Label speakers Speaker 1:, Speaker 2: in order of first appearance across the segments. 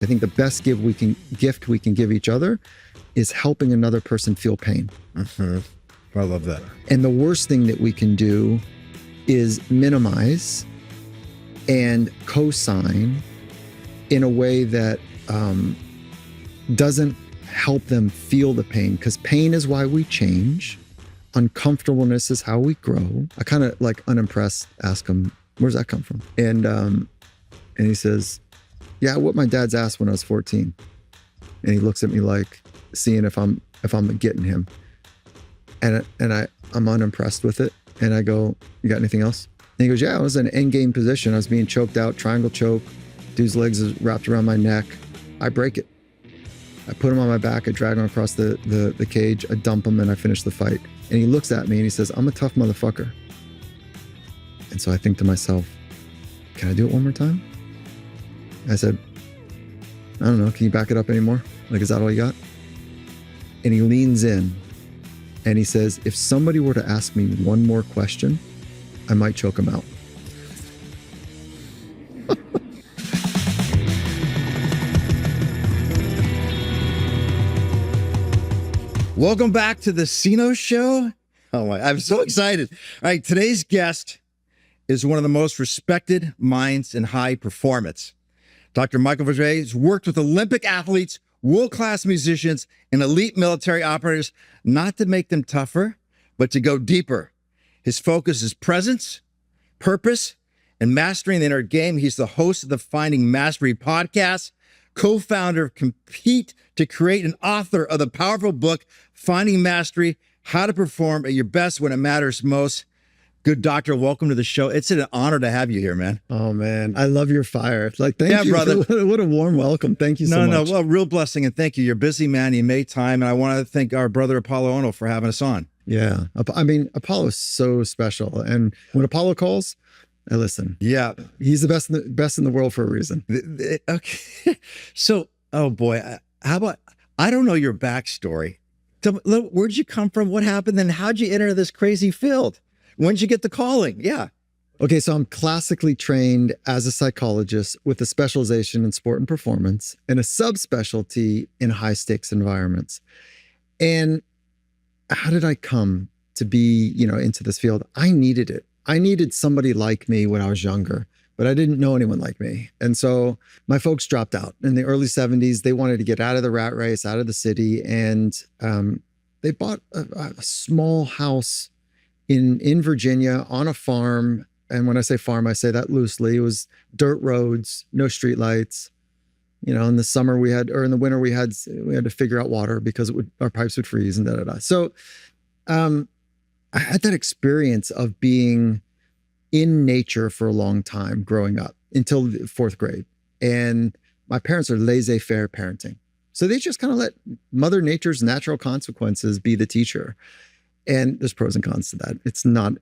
Speaker 1: I think the best gift we can give each other is helping another person feel pain.
Speaker 2: Mm-hmm. I love that.
Speaker 1: And the worst thing that we can do is minimize and co-sign in a way that doesn't help them feel the pain, because pain is why we change. Uncomfortableness is how we grow. I kind of like unimpressed ask him, where's that come from? And he says, yeah, I whooped my dad's ass when I was 14. And he looks at me like seeing if I'm getting him. And I'm unimpressed with it. And I go, you got anything else? And he goes, yeah, I was in an end game position. I was being choked out, triangle choke. Dude's legs is wrapped around my neck. I break it. I put him on my back. I drag him across the cage. I dump him and I finish the fight. And he looks at me and he says, I'm a tough motherfucker. And so I think to myself, can I do it one more time? I said, I don't know. Can you back it up anymore? Like, is that all you got? And he leans in and he says, if somebody were to ask me one more question, I might choke him out.
Speaker 2: Welcome back to the Seano Show. Oh my, I'm so excited. All right, today's guest is one of the most respected minds in high performance. Dr. Michael Gervais has worked with Olympic athletes, world-class musicians, and elite military operators, not to make them tougher, but to go deeper. His focus is presence, purpose, and mastering the inner game. He's the host of the Finding Mastery podcast, co-founder of Compete to Create, and author of the powerful book, Finding Mastery, How to Perform at Your Best When It Matters Most. Good doctor, welcome to the show. It's an honor to have you here, man.
Speaker 1: Oh, man. I love your fire. Like, thank you.
Speaker 2: Brother.
Speaker 1: What a warm welcome. Thank you so much.
Speaker 2: Well, real blessing, and thank you. You're a busy man. You made time, and I want to thank our brother Apollo Ono for having us on.
Speaker 1: Yeah. I mean, Apollo is so special. And when Apollo calls, I listen.
Speaker 2: Yeah.
Speaker 1: He's the best in the world for a reason.
Speaker 2: Okay. So, oh boy, how about, I don't know your backstory. Tell me, where'd you come from? What happened? Then how'd you enter this crazy field? When'd you get the calling? Yeah.
Speaker 1: Okay, so I'm classically trained as a psychologist with a specialization in sport and performance and a subspecialty in high stakes environments. And how did I come to be, into this field? I needed it. I needed somebody like me when I was younger, but I didn't know anyone like me. And so my folks dropped out in the early 70s. They wanted to get out of the rat race, out of the city. And they bought a small house in Virginia on a farm. And when I say farm, I say that loosely. It was dirt roads, no streetlights. In the summer in the winter we had to figure out water because our pipes would freeze and da. So I had that experience of being in nature for a long time growing up until fourth grade. And my parents are laissez-faire parenting. So they just kind of let Mother Nature's natural consequences be the teacher. And there's pros and cons to that. It's not,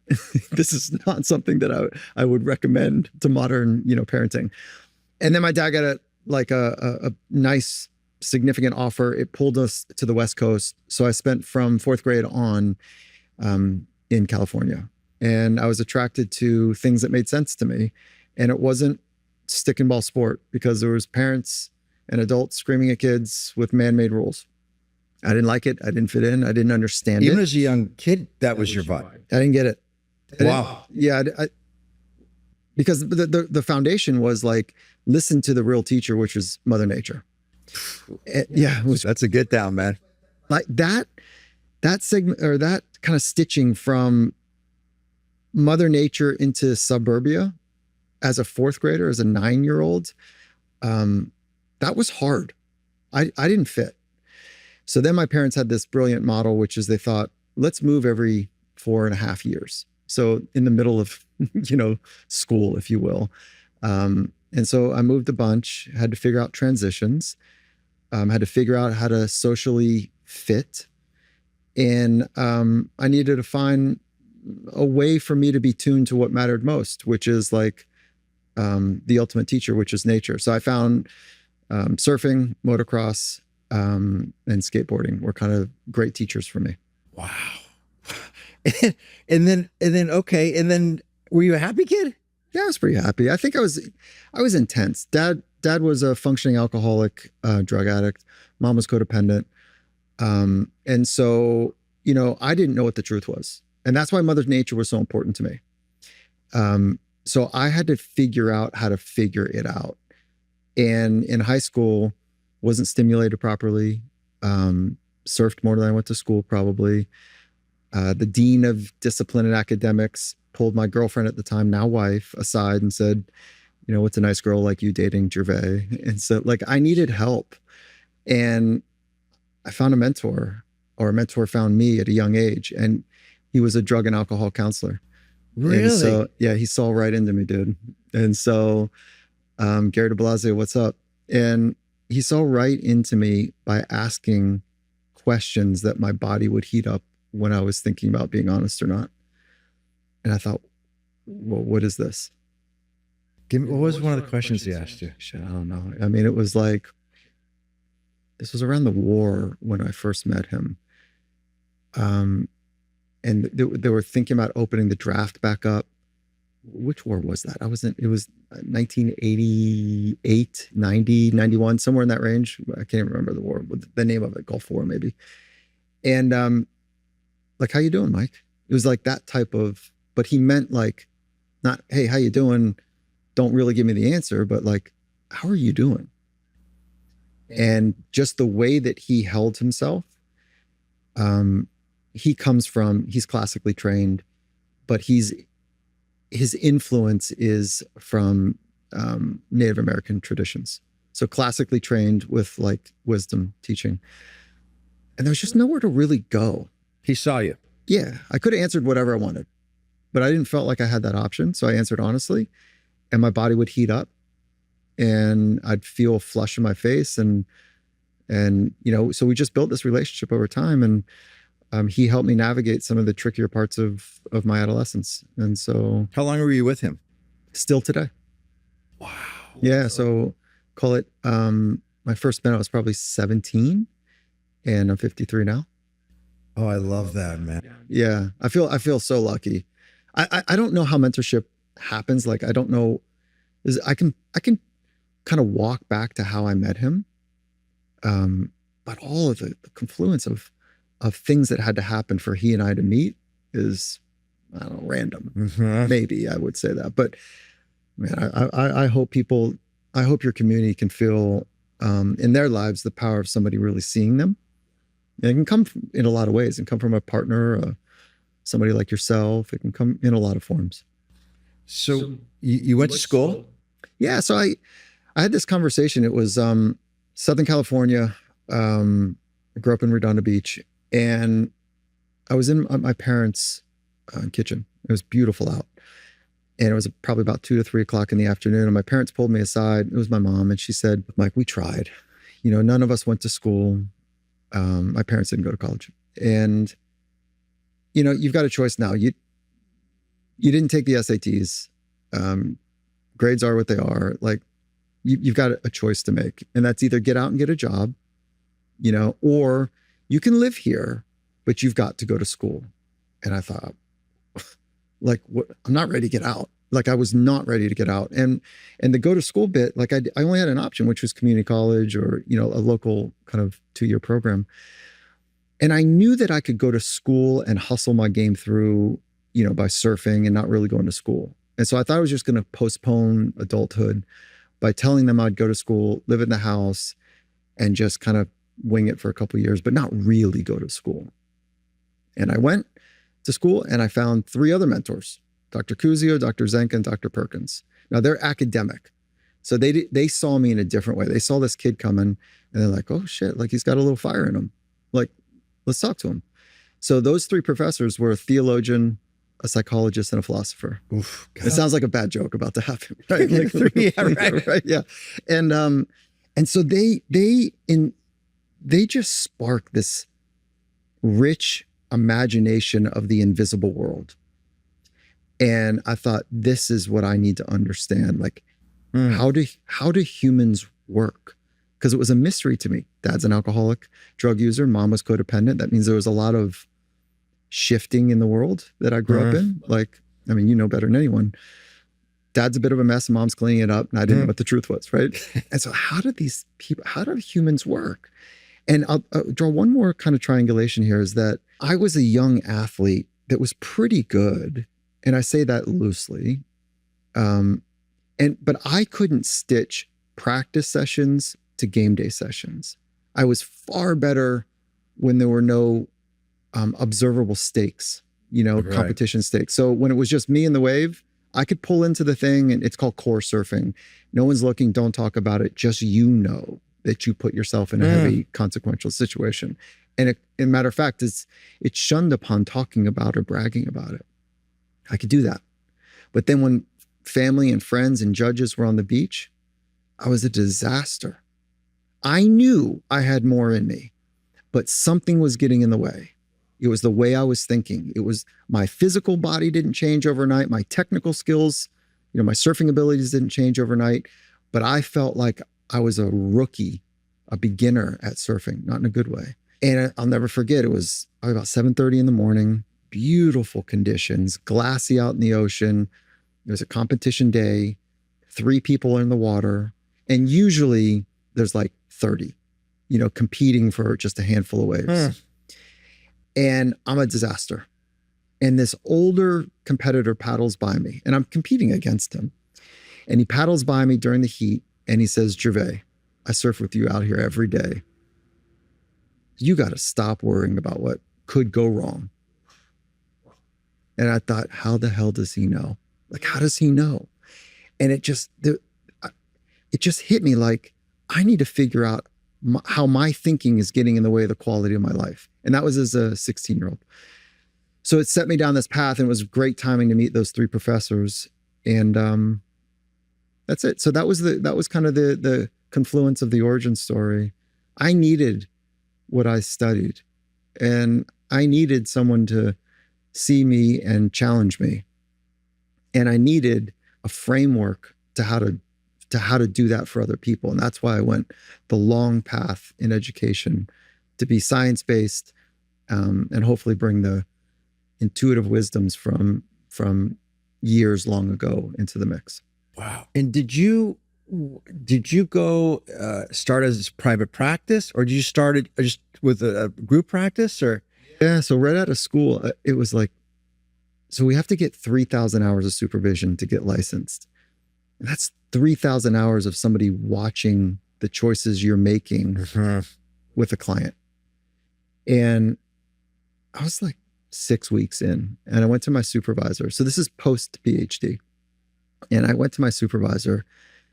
Speaker 1: this is not something that I would recommend to modern, parenting. And then my dad got a nice, significant offer. It pulled us to the West Coast. So I spent from fourth grade on in California. And I was attracted to things that made sense to me. And it wasn't stick and ball sport because there was parents and adults screaming at kids with man-made rules. I didn't like it. I didn't fit in. I didn't understand it.
Speaker 2: Even as a young kid, that was your vibe.
Speaker 1: I didn't get it.
Speaker 2: Wow.
Speaker 1: Because the foundation was like, listen to the real teacher, which was Mother Nature.
Speaker 2: That's a get down, man.
Speaker 1: Like that segment or that kind of stitching from Mother Nature into suburbia as a fourth grader, as a 9-year-old, that was hard. I didn't fit. So then my parents had this brilliant model, which is they thought, let's move every 4.5 years. So in the middle of, school, if you will. And so I moved a bunch, had to figure out transitions, had to figure out how to socially fit. And I needed to find a way for me to be tuned to what mattered most, which is like the ultimate teacher, which is nature. So I found surfing, motocross, and skateboarding were kind of great teachers for me.
Speaker 2: Wow. And then were you a happy kid?
Speaker 1: Yeah, I was pretty happy. I think I was intense. Dad dad was a functioning alcoholic, drug addict. Mom was codependent. And so, I didn't know what the truth was. And that's why Mother Nature was so important to me. So I had to figure out how to figure it out. And in high school, wasn't stimulated properly, surfed more than I went to school probably. The dean of discipline and academics pulled my girlfriend at the time, now wife, aside and said, what's a nice girl like you dating Gervais? And so I needed help. And I found a mentor, or a mentor found me at a young age. And he was a drug and alcohol counselor.
Speaker 2: Really?
Speaker 1: And so, yeah, he saw right into me, dude. And so, Gary de Blasio, what's up? And he saw right into me by asking questions that my body would heat up when I was thinking about being honest or not. And I thought, well, what is this?
Speaker 2: What was one of the questions he asked you?
Speaker 1: Shit, I don't know. I mean, it was this was around the war when I first met him. And they were thinking about opening the draft back up. Which war was that? It was 1988, 90, 91, somewhere in that range. I can't even remember the war, the name of it, Gulf War maybe. And how you doing, Mike? It was that type of, but he meant not, hey, how you doing? Don't really give me the answer, but how are you doing? And just the way that he held himself, he's classically trained, but his influence is from Native American traditions. So classically trained with wisdom teaching. And there was just nowhere to really go.
Speaker 2: He saw you.
Speaker 1: Yeah. I could have answered whatever I wanted, but I didn't felt like I had that option. So I answered honestly, and my body would heat up and I'd feel flush in my face. And so we just built this relationship over time, and he helped me navigate some of the trickier parts of my adolescence. And so,
Speaker 2: how long were you with him?
Speaker 1: Still today.
Speaker 2: Wow.
Speaker 1: Yeah. So call it, my first met I was probably 17, and I'm 53 now.
Speaker 2: Oh, I love that, man.
Speaker 1: Yeah. I feel so lucky. I don't know how mentorship happens. I don't know, I can kind of walk back to how I met him. But all of the confluence of things that had to happen for he and I to meet is, I don't know, random.
Speaker 2: Mm-hmm.
Speaker 1: Maybe I would say that, but man, I hope your community can feel in their lives the power of somebody really seeing them. And it can come in a lot of ways. It can come from a partner, somebody like yourself. It can come in a lot of forms.
Speaker 2: So you went to school?
Speaker 1: Yeah. So I had this conversation. It was Southern California. I grew up in Redondo Beach, and I was in my parents' kitchen. It was beautiful out. And it was probably about 2 to 3 o'clock in the afternoon. And my parents pulled me aside. It was my mom. And she said, Mike, we tried. None of us went to school. My parents didn't go to college. And, you've got a choice now. You didn't take the SATs. Grades are what they are. You've got a choice to make. And that's either get out and get a job, or you can live here, but you've got to go to school. And I thought, what? I'm not ready to get out. I was not ready to get out. And the go to school bit, I only had an option, which was community college or, a local kind of 2-year program. And I knew that I could go to school and hustle my game through, by surfing and not really going to school. And so I thought I was just going to postpone adulthood by telling them I'd go to school, live in the house, and just kind of wing it for a couple of years, but not really go to school. And I went to school and I found 3 other mentors, Dr. Kuzio, Dr. Zenka, and Dr. Perkins. Now they're academic. So they saw me in a different way. They saw this kid coming and they're like, oh shit, he's got a little fire in him. Let's talk to him. So those 3 professors were a theologian, a psychologist, and a philosopher.
Speaker 2: Oof,
Speaker 1: it sounds like a bad joke about to happen, right?
Speaker 2: 3, yeah, right.
Speaker 1: Right, yeah. And so they just spark this rich imagination of the invisible world. And I thought, this is what I need to understand. How do humans work? Because it was a mystery to me. Dad's an alcoholic, drug user. Mom was codependent. That means there was a lot of shifting in the world that I grew up in. You know better than anyone. dad's a bit of a mess, mom's cleaning it up, and I didn't know what the truth was, right? And so how do humans work? And I'll draw one more kind of triangulation here is that I was a young athlete that was pretty good. And I say that loosely. But I couldn't stitch practice sessions to game day sessions. I was far better when there were no observable stakes, competition stakes. So when it was just me and the wave, I could pull into the thing, and it's called core surfing. No one's looking, don't talk about it. Just that you put yourself in a heavy consequential situation. And a matter of fact, it's shunned upon talking about or bragging about it. I could do that. But then when family and friends and judges were on the beach, I was a disaster. I knew I had more in me, but something was getting in the way. It was the way I was thinking. It was my physical body didn't change overnight. My technical skills, my surfing abilities didn't change overnight, but I felt like I was a rookie, a beginner at surfing, not in a good way. And I'll never forget, it was about 7:30 in the morning, beautiful conditions, glassy out in the ocean. It was a competition day, 3 people in the water. And usually there's like 30, competing for just a handful of waves. And I'm a disaster. And this older competitor paddles by me, and I'm competing against him. And he paddles by me during the heat, and he says, "Gervais, I surf with you out here every day. You got to stop worrying about what could go wrong." And I thought, how the hell does he know? Like, how does he know? And it just hit me like, I need to figure out how my thinking is getting in the way of the quality of my life. And that was as a 16-year-old. So it set me down this path, and it was great timing to meet those 3 professors. And that's it. So that was kind of the confluence of the origin story. I needed what I studied, and I needed someone to see me and challenge me. And I needed a framework to how to do that for other people. And that's why I went the long path in education, to be science-based, and hopefully bring the intuitive wisdoms from years long ago into the mix.
Speaker 2: Wow. And did you go start as private practice, or did you start just with a group practice, or?
Speaker 1: Yeah. So right out of school, it was like, so we have to get 3,000 hours of supervision to get licensed. And that's 3,000 hours of somebody watching the choices you're making with a client. And I was like 6 weeks in, and I went to my supervisor. So this is post PhD. And I went to my supervisor.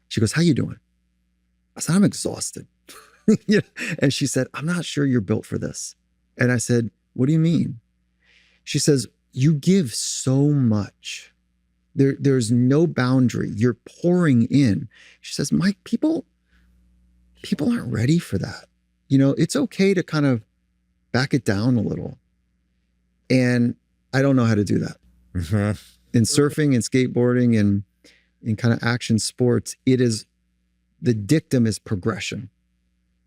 Speaker 1: She goes, "How you doing?" I said, "I'm exhausted." Yeah. And she said, "I'm not sure you're built for this." And I said, "What do you mean?" She says, "You give so much. There's no boundary. You're pouring in." She says, "Mike, people aren't ready for that. It's okay to kind of back it down a little." And I don't know how to do that. In surfing and skateboarding and in kind of action sports, the dictum is progression.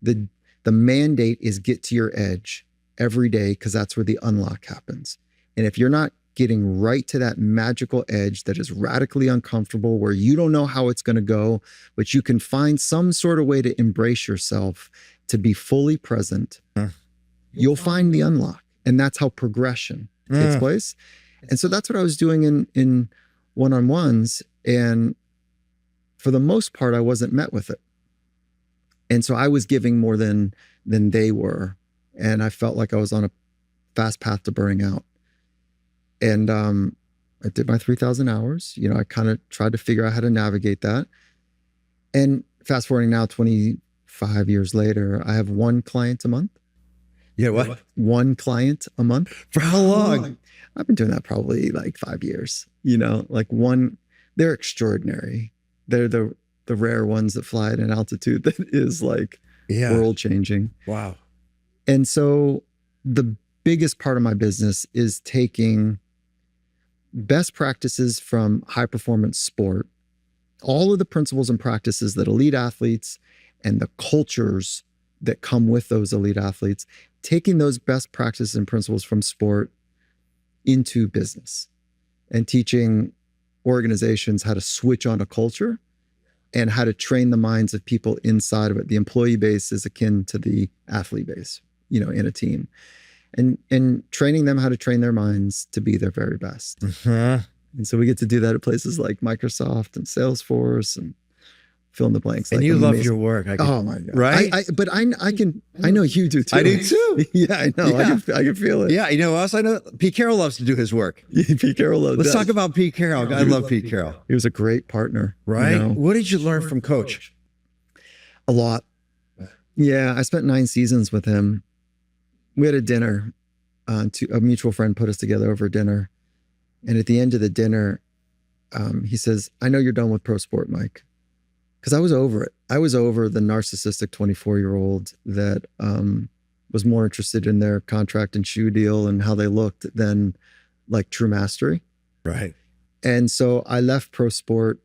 Speaker 1: The mandate is get to your edge every day, because that's where the unlock happens. And if you're not getting right to that magical edge that is radically uncomfortable, where you don't know how it's going to go, but you can find some sort of way to embrace yourself, to be fully present, you'll find the unlock. And that's how progression takes place. And so that's what I was doing in one-on-ones. And for the most part, I wasn't met with it. And so I was giving more than they were. And I felt like I was on a fast path to burning out. And I did my 3,000 hours. I kind of tried to figure out how to navigate that. And fast forwarding now, 25 years later, I have 1 client a month.
Speaker 2: Yeah, what?
Speaker 1: 1 client a month.
Speaker 2: For how long?
Speaker 1: I've been doing that probably like 5 years. They're extraordinary. They're the rare ones that fly at an altitude that is like world changing.
Speaker 2: Wow.
Speaker 1: And so the biggest part of my business is taking best practices from high performance sport, all of the principles and practices that elite athletes and the cultures that come with those elite athletes, taking those best practices and principles from sport into business, and teaching organizations how to switch on a culture and how to train the minds of people inside of it. The employee base is akin to the athlete base, in a team. And training them how to train their minds to be their very best.
Speaker 2: Uh-huh.
Speaker 1: And so we get to do that at places like Microsoft and Salesforce and fill in the blanks.
Speaker 2: And
Speaker 1: like
Speaker 2: you love
Speaker 1: amazing.
Speaker 2: your work.
Speaker 1: Oh my God.
Speaker 2: Right?
Speaker 1: I know you do too.
Speaker 2: I do too.
Speaker 1: Yeah, I know.
Speaker 2: Yeah.
Speaker 1: I can feel it.
Speaker 2: Yeah, you know us. I know Pete Carroll loves to do his work.
Speaker 1: Pete Carroll loves
Speaker 2: Let's
Speaker 1: that.
Speaker 2: talk about Pete Carroll. I love Pete Carroll.
Speaker 1: He was a great partner.
Speaker 2: Right? What did you learn from Coach?
Speaker 1: A lot. Yeah, I spent 9 seasons with him. We had a dinner. A mutual friend put us together over dinner. And at the end of the dinner, he says, I know you're done with pro sport, Mike. Because I was over it. I was over the narcissistic 24-year-old that was more interested in their contract and shoe deal and how they looked than like true mastery.
Speaker 2: Right.
Speaker 1: And so I left pro sport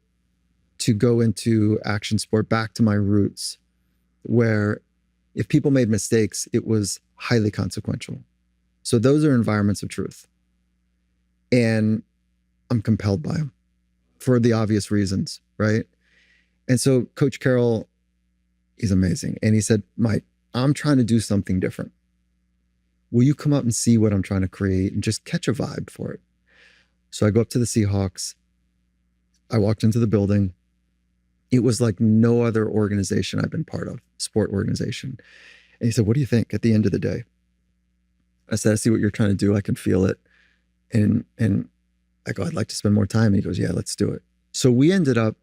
Speaker 1: to go into action sport, back to my roots, where if people made mistakes, it was highly consequential. So those are environments of truth. And I'm compelled by them for the obvious reasons, right? And so Coach Carroll, he's amazing. And he said, Mike, I'm trying to do something different. Will you come up and see what I'm trying to create and just catch a vibe for it? So I go up to the Seahawks. I walked into the building. It was like no other organization I've been part of, sport organization. And he said, what do you think at the end of the day? I said, I see what you're trying to do. I can feel it. And I go, I'd like to spend more time. And he goes, yeah, let's do it. So we ended up,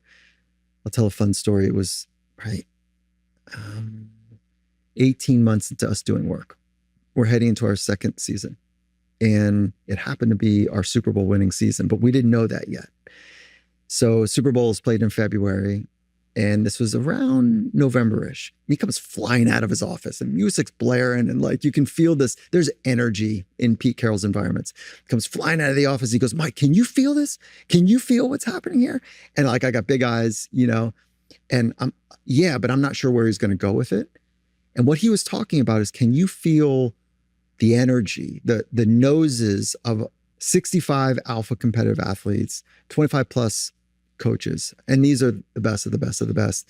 Speaker 1: I'll tell a fun story. It was 18 months into us doing work. We're heading into our second season. And it happened to be our Super Bowl winning season, but we didn't know that yet. So Super Bowl is played in February. And this was around November-ish. He comes flying out of his office and music's blaring and like you can feel this. There's energy in Pete Carroll's environments. Comes flying out of the office. He goes, Mike, can you feel this? Can you feel what's happening here? And like I got big eyes, and but I'm not sure where he's going to go with it. And what he was talking about is, can you feel the energy, the noses of 65 alpha competitive athletes, 25 plus coaches, and these are the best of the best of the best,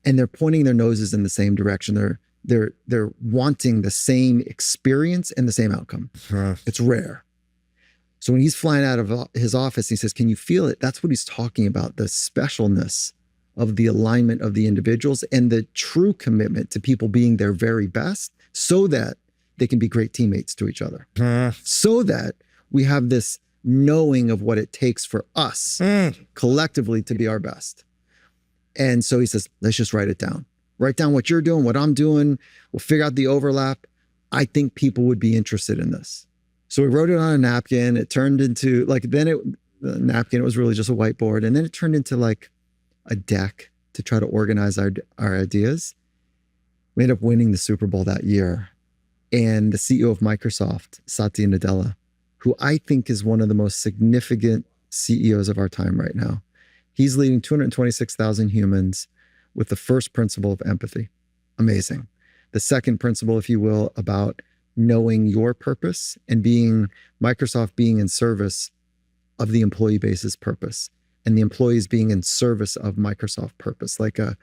Speaker 1: and they're pointing their noses in the same direction. They're wanting the same experience and the same outcome.
Speaker 2: Huh.
Speaker 1: It's rare. So when he's flying out of his office, he says, "Can you feel it?" That's what he's talking about, the specialness of the alignment of the individuals and the true commitment to people being their very best, so that they can be great teammates to each other.
Speaker 2: Huh.
Speaker 1: So that we have this knowing of what it takes for us collectively to be our best. And so he says, let's just write it down. Write down what you're doing, what I'm doing. We'll figure out the overlap. I think people would be interested in this. So we wrote it on a napkin. It turned into the napkin, it was really just a whiteboard. And then it turned into like a deck to try to organize our ideas. We ended up winning the Super Bowl that year. And the CEO of Microsoft, Satya Nadella, who I think is one of the most significant CEOs of our time right now. He's leading 226,000 humans with the first principle of empathy. Amazing. The second principle, if you will, about knowing your purpose and Microsoft being in service of the employee base's purpose and the employees being in service of Microsoft purpose, like a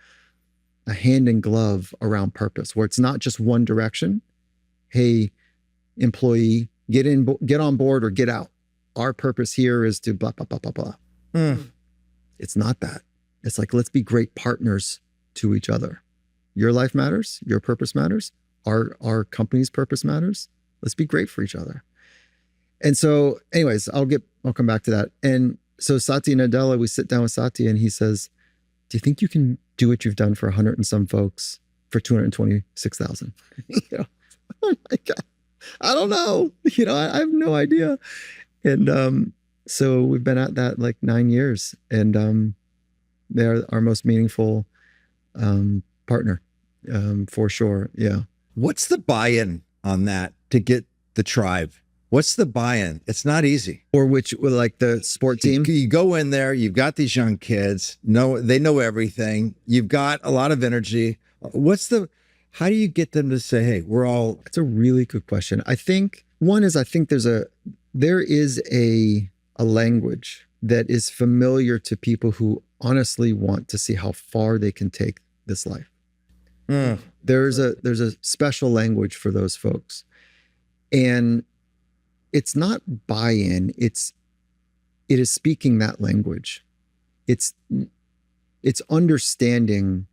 Speaker 1: hand in glove around purpose, where it's not just one direction. Hey, employee, get on board or get out. Our purpose here is to blah, blah, blah, blah, blah. It's not that. It's like, let's be great partners to each other. Your life matters. Your purpose matters. Our company's purpose matters. Let's be great for each other. And so anyways, I'll come back to that. And so Satya Nadella, we sit down with Satya and he says, do you think you can do what you've done for 100 and some folks for 226,000? Oh my God. I don't know. I have no idea. And so we've been at that like 9 years, and they're our most meaningful partner for sure. Yeah.
Speaker 2: What's the buy-in on that to get the tribe? What's the buy-in? It's not easy.
Speaker 1: Or like the sport team?
Speaker 2: You go in there, you've got these young kids, they know everything. You've got a lot of energy. How do you get them to say, hey,
Speaker 1: That's a really good question. I think there is a language that is familiar to people who honestly want to see how far they can take this life. There's a special language for those folks. And it's not buy-in, it is speaking that language. It's understanding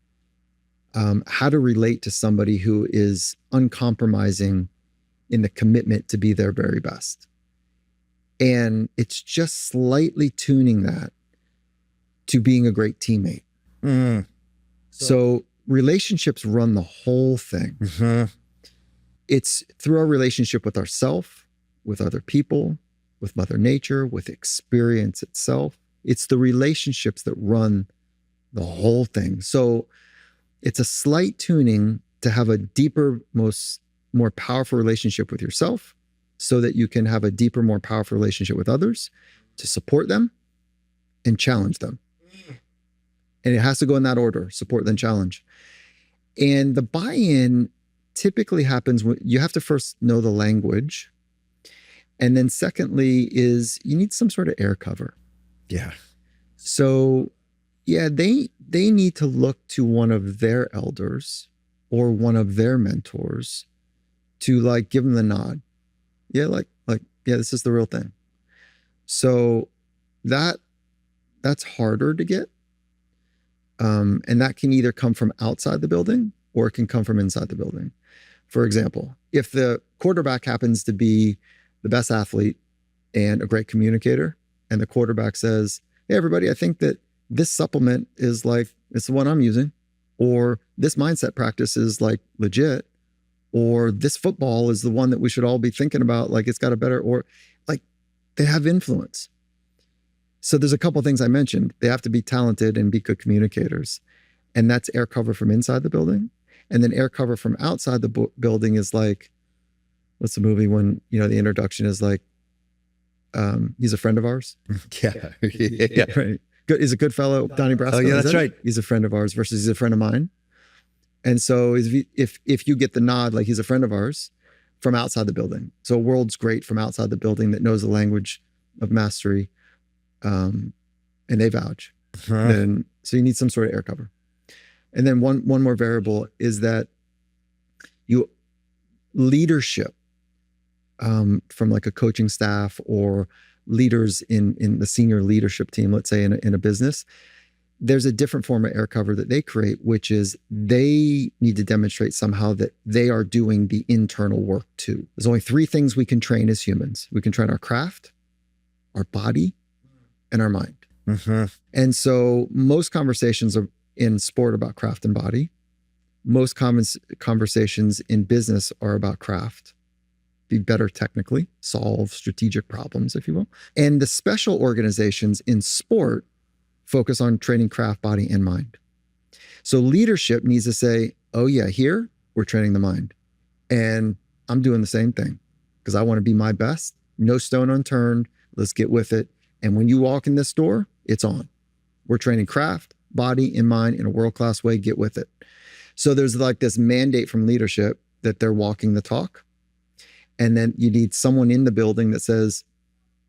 Speaker 1: how to relate to somebody who is uncompromising in the commitment to be their very best. And it's just slightly tuning that to being a great teammate. So relationships run the whole thing. It's through our relationship with ourselves, with other people, with Mother Nature, with experience itself. It's the relationships that run the whole thing. So it's a slight tuning to have a deeper, more powerful relationship with yourself, so that you can have a deeper, more powerful relationship with others, to support them and challenge them. And it has to go in that order: support, then challenge. And the buy-in typically happens when you have to first know the language. And then secondly is you need some sort of air cover.
Speaker 2: Yeah.
Speaker 1: So yeah, they need to look to one of their elders or one of their mentors to like give them the nod. Yeah, like yeah, this is the real thing. So that's harder to get. And that can either come from outside the building or it can come from inside the building. For example, if the quarterback happens to be the best athlete and a great communicator, and the quarterback says, "Hey, everybody, I think that this supplement is like, it's the one I'm using," or "this mindset practice is like legit," or "this football is the one that we should all be thinking about, like it's got a better," or like they have influence. So there's a couple of things I mentioned. They have to be talented and be good communicators. And that's air cover from inside the building. And then air cover from outside the building is like, what's the movie when, the introduction is like, he's a friend of ours.
Speaker 2: Yeah.
Speaker 1: Right. Good. He's a good fellow. Donnie Brasco.
Speaker 2: Oh yeah, that's right.
Speaker 1: He's a friend of ours versus he's a friend of mine. And so if you get the nod, like he's a friend of ours from outside the building. So a world's great from outside the building that knows the language of mastery. And they vouch. Then, so you need some sort of air cover. And then one more variable is that leadership from like a coaching staff or leaders in the senior leadership team, let's say in a business, there's a different form of air cover that they create, which is they need to demonstrate somehow that they are doing the internal work too. There's only 3 things we can train as humans. We can train our craft, our body, and our mind. And so most conversations are in sport about craft and body. Most conversations in business are about craft, be better technically, solve strategic problems, if you will. And the special organizations in sport focus on training craft, body, and mind. So leadership needs to say, oh yeah, here we're training the mind. And I'm doing the same thing because I want to be my best, no stone unturned, let's get with it. And when you walk in this door, it's on. We're training craft, body, and mind in a world-class way. Get with it. So there's like this mandate from leadership that they're walking the talk. And then you need someone in the building that says,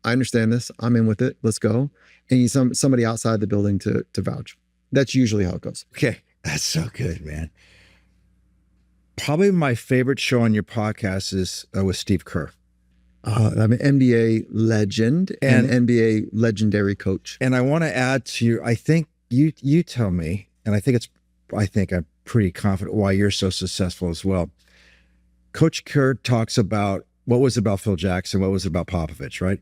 Speaker 1: I understand this. I'm in with it. Let's go. And you need somebody outside the building to vouch. That's usually how it goes.
Speaker 2: Okay. That's so good, man. Probably my favorite show on your podcast is with Steve Kerr.
Speaker 1: I'm an NBA legend and NBA legendary coach.
Speaker 2: And I want to add to your, I think you tell me, and I think I'm pretty confident why you're so successful as well. Coach Kerr talks about what was about Phil Jackson, what was about Popovich, right?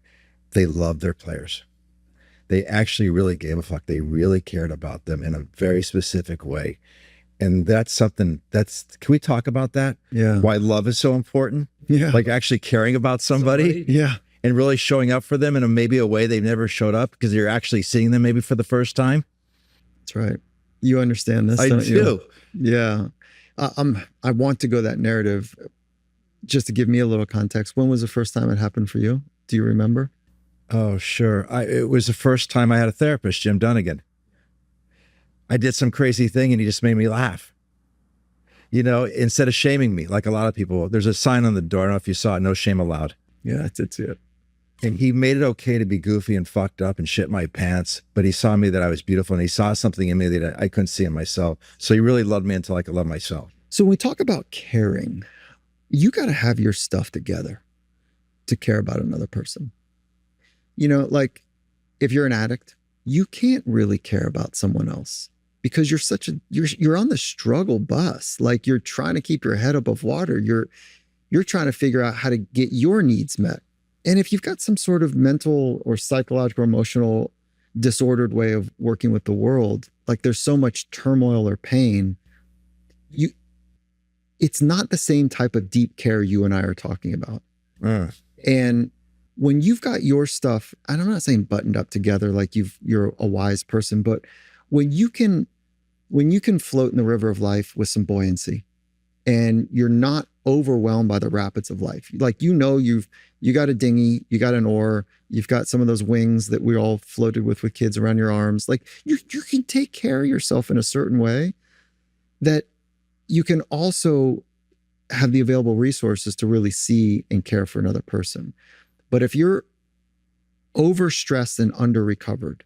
Speaker 2: They loved their players. They actually really gave a fuck. They really cared about them in a very specific way. And that's something can we talk about that?
Speaker 1: Yeah.
Speaker 2: Why love is so important?
Speaker 1: Yeah.
Speaker 2: Like actually caring about somebody.
Speaker 1: Yeah.
Speaker 2: And really showing up for them in maybe a way they've never showed up because you're actually seeing them maybe for the first time.
Speaker 1: That's right. You understand this,
Speaker 2: I
Speaker 1: don't
Speaker 2: do.
Speaker 1: You? Yeah. I want to go that narrative just to give me a little context. When was the first time it happened for you? Do you remember?
Speaker 2: Oh, sure. It was the first time I had a therapist, Jim Dunnigan. I did some crazy thing and he just made me laugh. Instead of shaming me, like a lot of people, there's a sign on the door. I don't know if you saw it, no shame allowed.
Speaker 1: Yeah, that's it.
Speaker 2: And he made it okay to be goofy and fucked up and shit my pants, but he saw me that I was beautiful, and he saw something in me that I couldn't see in myself. So he really loved me until I could love myself.
Speaker 1: So when we talk about caring, you got to have your stuff together to care about another person. You know, like if you're an addict, you can't really care about someone else because you're on the struggle bus. Like you're trying to keep your head above water. You're trying to figure out how to get your needs met. And if you've got some sort of mental or psychological, emotional, disordered way of working with the world, like there's so much turmoil or pain, it's not the same type of deep care you and I are talking about. And when you've got your stuff, and I'm not saying buttoned up together like you're a wise person, but when you can float in the river of life with some buoyancy, and you're not overwhelmed by the rapids of life. Like, you got a dinghy, you got an oar, you've got some of those wings that we all floated with kids around your arms. Like you can take care of yourself in a certain way that you can also have the available resources to really see and care for another person. But if you're overstressed and under-recovered,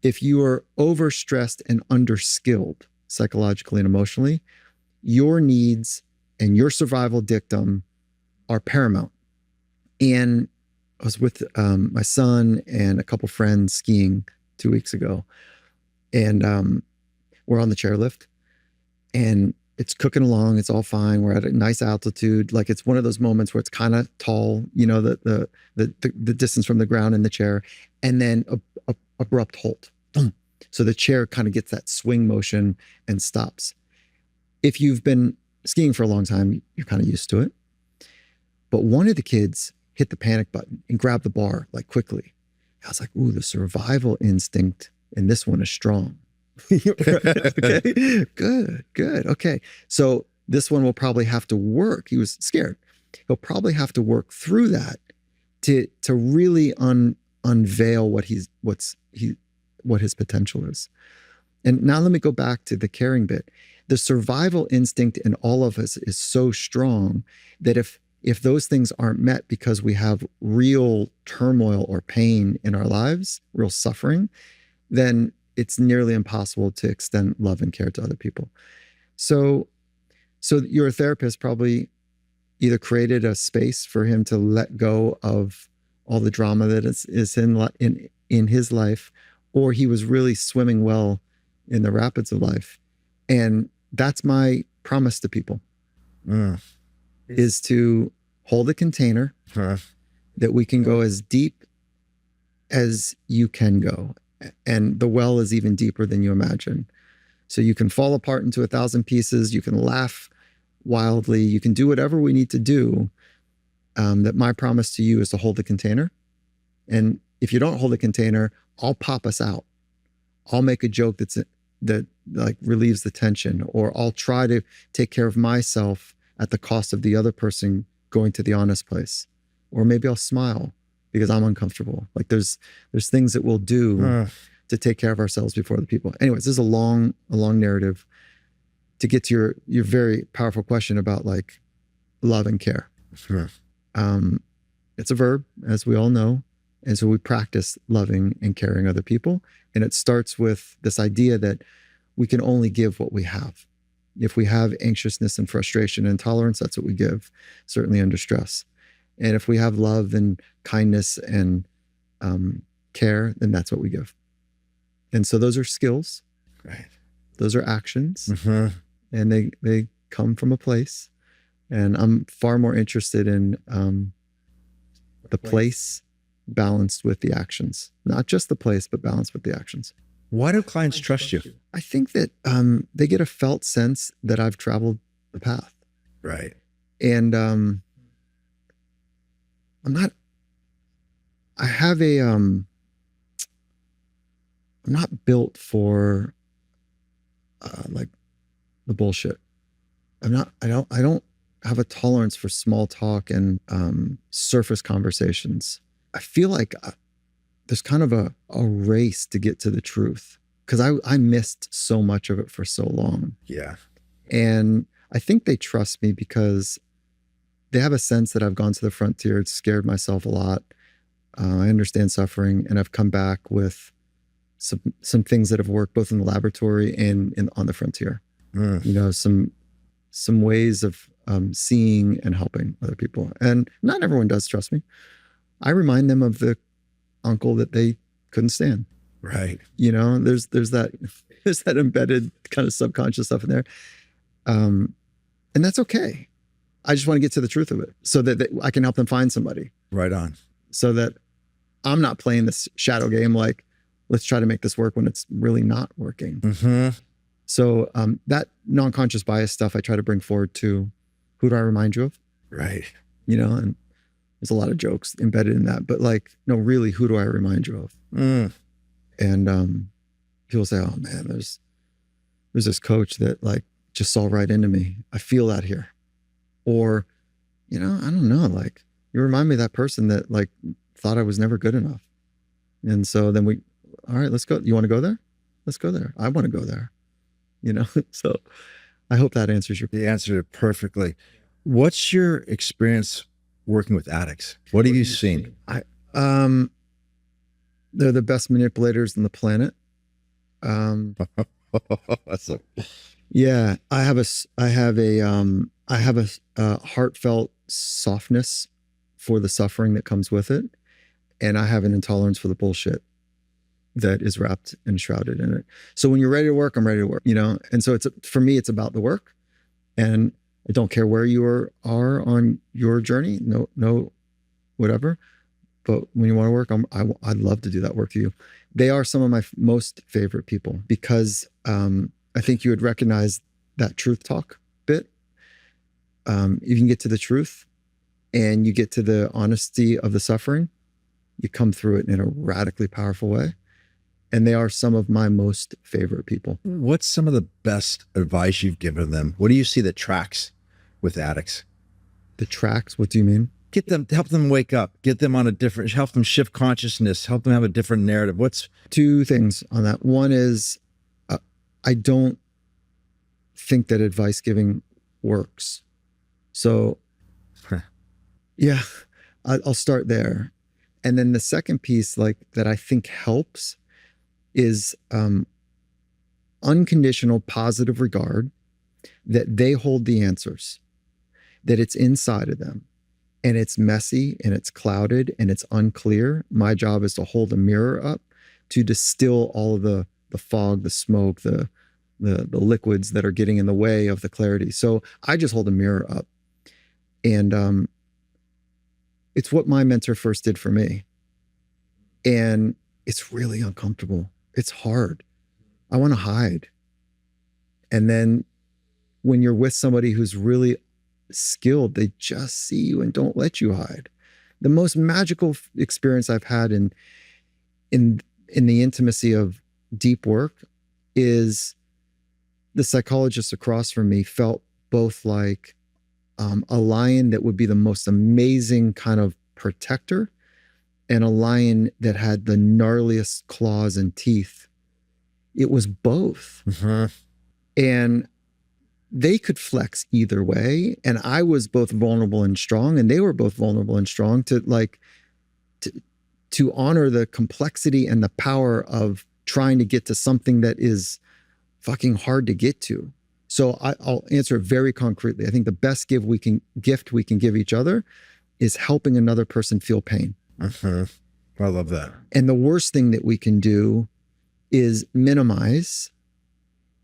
Speaker 1: if you are overstressed and underskilled psychologically and emotionally, your needs and your survival dictum are paramount. And I was with my son and a couple friends skiing 2 weeks ago, and we're on the chairlift, and it's cooking along. It's all fine. We're at a nice altitude. Like, it's one of those moments where it's kind of tall, you know, the distance from the ground in the chair, and then a abrupt halt. Boom. So the chair kind of gets that swing motion and stops. If you've been skiing for a long time, you're kind of used to it. But one of the kids hit the panic button and grabbed the bar like quickly. I was like, ooh, the survival instinct in this one is strong. Okay, good. Okay. So this one will probably have to work. He was scared. He'll probably have to work through that to really unveil what his potential is. And now let me go back to the caring bit. The survival instinct in all of us is so strong that if those things aren't met because we have real turmoil or pain in our lives, real suffering, then it's nearly impossible to extend love and care to other people. So your therapist probably either created a space for him to let go of all the drama that is in his life, or he was really swimming well in the rapids of life. And that's my promise to people, is to hold a container that we can go as deep as you can go. And the well is even deeper than you imagine. So you can fall apart into 1,000 pieces. You can laugh wildly. You can do whatever we need to do. That my promise to you is to hold the container. And if you don't hold the container, I'll pop us out. I'll make a joke that like relieves the tension, or I'll try to take care of myself at the cost of the other person going to the honest place. Or maybe I'll smile because I'm uncomfortable. Like there's things that we'll do to take care of ourselves before the people. Anyways, this is a long narrative to get to your very powerful question about like love and care.
Speaker 2: Sure.
Speaker 1: It's a verb, as we all know. And so we practice loving and caring other people. And it starts with this idea that we can only give what we have. If we have anxiousness and frustration and intolerance, that's what we give, certainly under stress. And if we have love and kindness and care, then that's what we give. And so those are skills.
Speaker 2: Right.
Speaker 1: Those are actions.
Speaker 2: Mm-hmm.
Speaker 1: And they come from a place. And I'm far more interested in the place balanced with the actions. Not just the place, but balanced with the actions.
Speaker 2: Why do clients trust you?
Speaker 1: I think that they get a felt sense that I've traveled the path.
Speaker 2: Right.
Speaker 1: And I'm not built for like the bullshit. I don't have a tolerance for small talk and surface conversations. I feel like there's kind of a race to get to the truth because I missed so much of it for so long.
Speaker 2: Yeah.
Speaker 1: And I think they trust me because they have a sense that I've gone to the frontier, scared myself a lot, I understand suffering, and I've come back with some things that have worked both in the laboratory and on the frontier. You know, some ways of seeing and helping other people. And not everyone does, trust me. I remind them of the uncle that they couldn't stand.
Speaker 2: Right.
Speaker 1: You know, there's that embedded kind of subconscious stuff in there. And that's okay. I just want to get to the truth of it so that I can help them find somebody.
Speaker 2: Right on.
Speaker 1: So that I'm not playing this shadow game like, let's try to make this work when it's really not working. So that non-conscious bias stuff I try to bring forward to who do I remind you of?
Speaker 2: Right.
Speaker 1: You know, and there's a lot of jokes embedded in that, but like, no, really, who do I remind you of? And people say, oh man, there's this coach that like just saw right into me. I feel that here. Or, you know, I don't know, like you remind me of that person that like thought I was never good enough. And so then all right, let's go. You want to go there? Let's go there. I want to go there. You know, so I hope that answers your question.
Speaker 2: You answered it perfectly. What's your experience working with addicts? What have you seen?
Speaker 1: They're the best manipulators on the planet. Yeah, I have a heartfelt softness for the suffering that comes with it, and I have an intolerance for the bullshit that is wrapped and shrouded in it. So when you're ready to work, I'm ready to work, you know? And so for me, it's about the work, and I don't care where you are on your journey, no, whatever. But when you want to work, I'd love to do that work with you. They are some of my most favorite people because I think you would recognize that truth talk bit. You can get to the truth and you get to the honesty of the suffering. You come through it in a radically powerful way. And they are some of my most favorite people.
Speaker 2: What's some of the best advice you've given them? What do you see that tracks with addicts?
Speaker 1: The tracks? What do you mean?
Speaker 2: Help them wake up, help them shift consciousness, help them have a different narrative. What's
Speaker 1: two things on that? One is, I don't think that advice giving works. So yeah, I'll start there. And then the second piece like that I think helps is unconditional positive regard that they hold the answers, that it's inside of them. And it's messy and it's clouded and it's unclear. My job is to hold a mirror up to distill all of the fog, the smoke, the liquids that are getting in the way of the clarity. So I just hold a mirror up. And it's what my mentor first did for me. And it's really uncomfortable. It's hard. I want to hide. And then when you're with somebody who's really skilled, they just see you and don't let you hide. The most magical experience I've had in the intimacy of deep work is the psychologist across from me felt both like a lion that would be the most amazing kind of protector and a lion that had the gnarliest claws and teeth. It was both. And they could flex either way. And I was both vulnerable and strong, and they were both vulnerable and strong to honor the complexity and the power of trying to get to something that is fucking hard to get to. So I'll answer it very concretely. I think the best gift we can give each other is helping another person feel pain.
Speaker 2: I love that.
Speaker 1: And the worst thing that we can do is minimize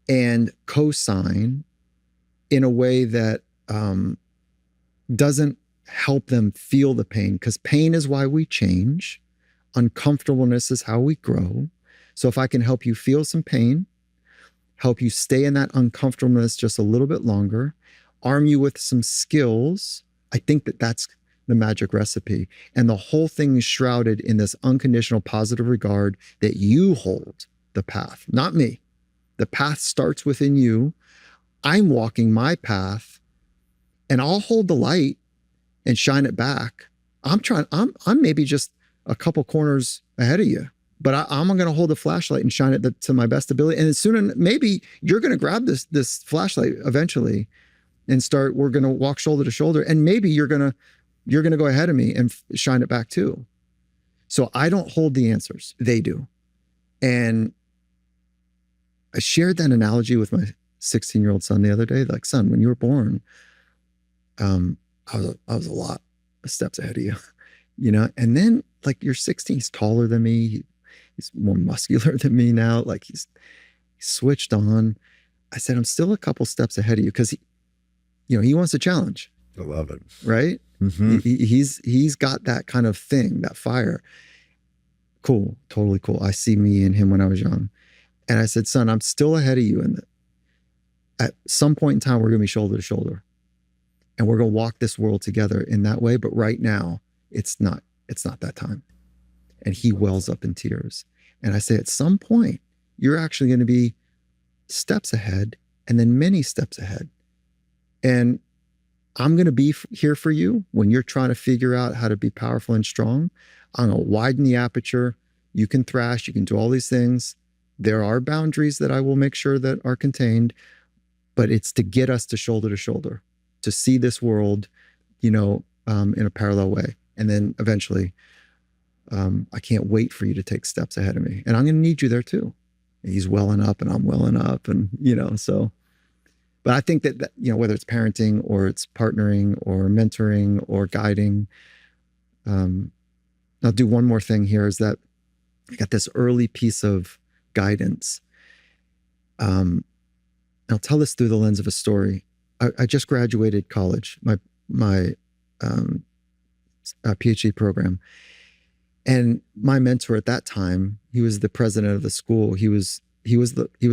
Speaker 1: and co-sign in a way that doesn't help them feel the pain, because pain is why we change. Uncomfortableness is how we grow. So if I can help you feel some pain, help you stay in that uncomfortableness just a little bit longer, arm you with some skills, I think that that's the magic recipe. And the whole thing is shrouded in this unconditional positive regard that you hold the path, not me. The path starts within you. I'm walking my path and I'll hold the light and shine it back. I'm maybe just a couple corners ahead of you, but I'm going to hold the flashlight and shine it to my best ability. And as soon as maybe you're going to grab this flashlight eventually and we're going to walk shoulder to shoulder. And maybe you're going to go ahead of me and shine it back too. So I don't hold the answers. They do. And I shared that analogy with my 16-year-old son the other day. Like, son, when you were born, I was a lot of steps ahead of you, you know? And then like you're 16, he's taller than me. He's more muscular than me now. Like he's switched on. I said, I'm still a couple steps ahead of you because he wants a challenge.
Speaker 2: I love it.
Speaker 1: Right?
Speaker 2: Mm-hmm.
Speaker 1: He's got that kind of thing, that fire. Cool. Totally cool. I see me and him when I was young. And I said, son, I'm still ahead of you. And at some point in time, we're going to be shoulder to shoulder. And we're going to walk this world together in that way. But right now, it's not that time. And he wells up in tears. And I say, at some point, you're actually going to be steps ahead and then many steps ahead. And I'm going to be here for you when you're trying to figure out how to be powerful and strong. I'm going to widen the aperture. You can thrash. You can do all these things. There are boundaries that I will make sure that are contained, but it's to get us to shoulder, to see this world, in a parallel way. And then eventually, I can't wait for you to take steps ahead of me. And I'm going to need you there too. He's welling up and I'm welling up and, so. But I think that, whether it's parenting or it's partnering or mentoring or guiding, I'll do one more thing here is that I got this early piece of guidance. I'll tell this through the lens of a story. I just graduated college, my PhD program. And my mentor at that time, he was the president of the school. He was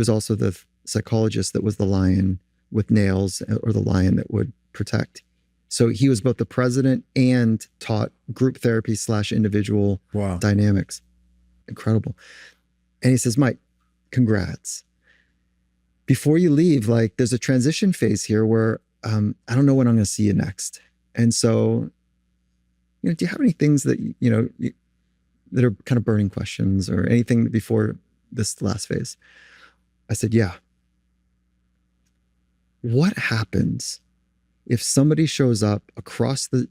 Speaker 1: also the psychologist that was the lion with nails, or the lion that would protect. So he was both the president and taught group therapy / individual dynamics. Incredible. And he says, Mike, congrats. Before you leave, like there's a transition phase here where I don't know when I'm going to see you next. And so, do you have any things that, that are kind of burning questions or anything before this last phase? I said, yeah. What happens if somebody shows up across the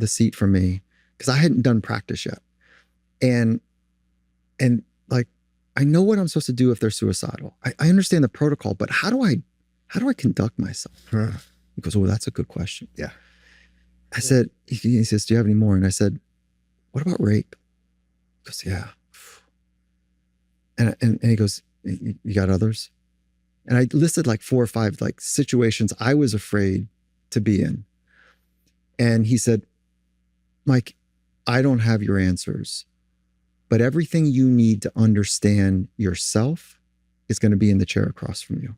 Speaker 1: seat from me, because I hadn't done practice yet, and like I know what I'm supposed to do if they're suicidal. I understand the protocol, but how do I conduct myself? He goes, oh, that's a good question. Yeah. I said, he says, do you have any more? And I said, what about rape? He goes, yeah. And he goes, you got others? And I listed like 4 or 5 like situations I was afraid to be in. And he said, Mike, I don't have your answers, but everything you need to understand yourself is going to be in the chair across from you.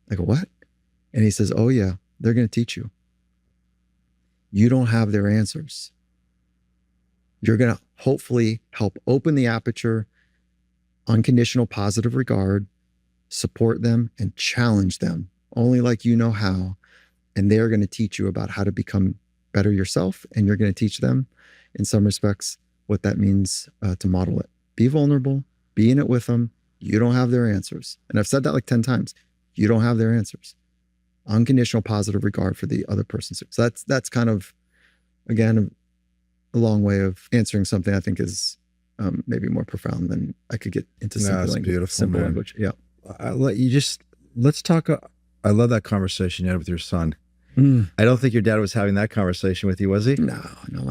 Speaker 1: I go, what? And he says, oh yeah, they're going to teach you. You don't have their answers. You're going to hopefully help open the aperture, unconditional positive regard, support them and challenge them only like you know how. And they're going to teach you about how to become better yourself. And you're going to teach them in some respects what that means to model it. Be vulnerable, be in it with them. You don't have their answers. And I've said that like 10 times. You don't have their answers. Unconditional positive regard for the other person. So that's kind of, again, a long way of answering something I think is maybe more profound than I could get into simple language. Yeah.
Speaker 2: Let's talk. I love that conversation you had with your son. I don't think your dad was having that conversation with you, was he?
Speaker 1: No,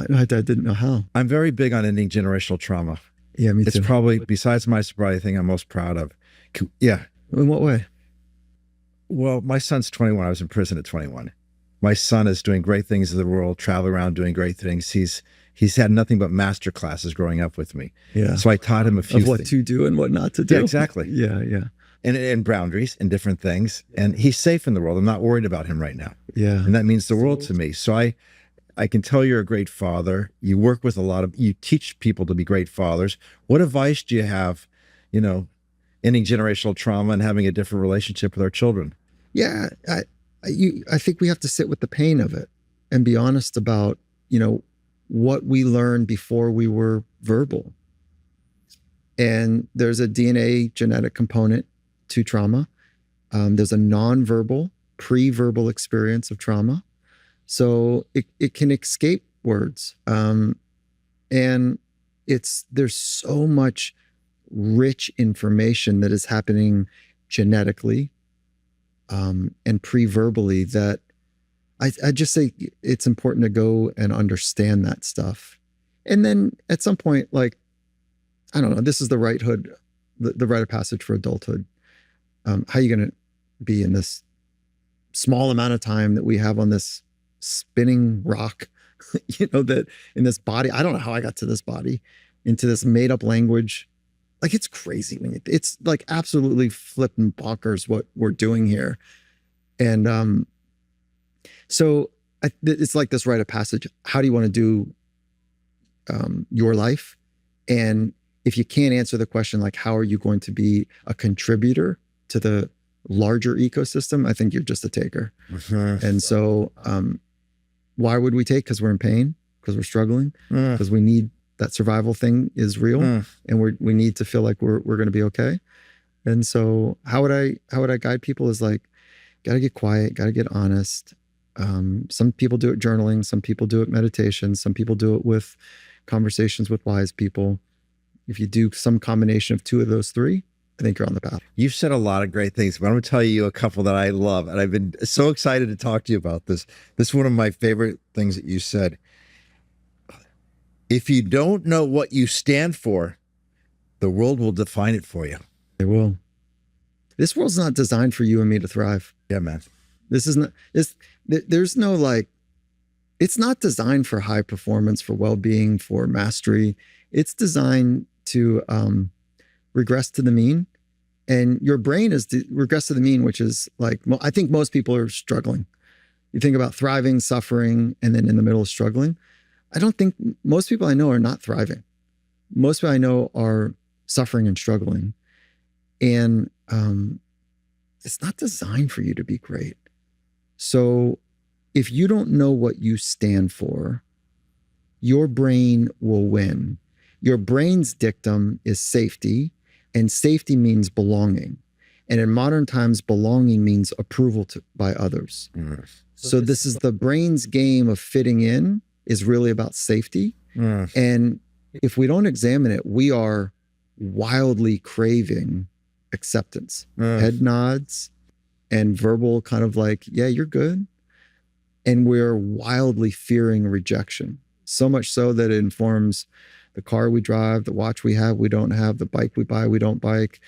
Speaker 1: my dad didn't know how.
Speaker 2: I'm very big on ending generational trauma.
Speaker 1: Yeah, me too.
Speaker 2: It's probably, besides my sobriety, thing I'm most proud of. Yeah.
Speaker 1: In what way?
Speaker 2: Well, my son's 21. I was in prison at 21. My son is doing great things in the world, traveling around doing great things. He's had nothing but master classes growing up with me.
Speaker 1: Yeah.
Speaker 2: So I taught him a few
Speaker 1: of what
Speaker 2: things.
Speaker 1: To do and what not to do.
Speaker 2: Yeah, exactly.
Speaker 1: Yeah.
Speaker 2: And boundaries and different things. And he's safe in the world. I'm not worried about him right now.
Speaker 1: Yeah.
Speaker 2: And that means the world to me. So I can tell you're a great father. You work with you teach people to be great fathers. What advice do you have, ending generational trauma and having a different relationship with our children?
Speaker 1: Yeah. I think we have to sit with the pain of it and be honest about, what we learned before we were verbal. And there's a DNA genetic component to trauma. There's a nonverbal, pre-verbal experience of trauma. So it can escape words. And there's so much rich information that is happening genetically and pre-verbally that I just say it's important to go and understand that stuff. And then at some point, like, I don't know, this is the rite of passage for adulthood. How are you going to be in this small amount of time that we have on this spinning rock, that in this body? I don't know how I got to this body, into this made up language. Like, it's crazy. It's like absolutely flipping bonkers what we're doing here. And so it's like this rite of passage. How do you want to do your life? And if you can't answer the question, like, how are you going to be a contributor to the larger ecosystem? I think you're just a taker. And so why would we take? Because we're in pain, because we're struggling, because we need that survival thing is real, and we need to feel like we're going to be okay. And so how would I guide people is like, got to get quiet, got to get honest. Some people do it journaling, some people do it meditation, some people do it with conversations with wise people. If you do some combination of two of those three, I think you're on the path.
Speaker 2: You've said a lot of great things, but I'm going to tell you a couple that I love, and I've been so excited to talk to you about this. This is one of my favorite things that you said. If you don't know what you stand for, the world will define it for you.
Speaker 1: It will. This world's not designed for you and me to thrive.
Speaker 2: Yeah, man.
Speaker 1: There's no like, it's not designed for high performance, for well-being, for mastery. It's designed to regress to the mean. And your brain is regress to the mean, which is like, I think most people are struggling. You think about thriving, suffering, and then in the middle of struggling. I don't think most people I know are not thriving. Most people I know are suffering and struggling. And it's not designed for you to be great. So if you don't know what you stand for, your brain will win. Your brain's dictum is safety, and safety means belonging. And in modern times, belonging means approval by others. So this is the brain's game of fitting in is really about safety. And if we don't examine it, we are wildly craving acceptance, head nods, and verbal kind of like, yeah, you're good. And we're wildly fearing rejection. So much so that it informs the car we drive, the watch we have, we don't have, the bike we buy, we don't bike,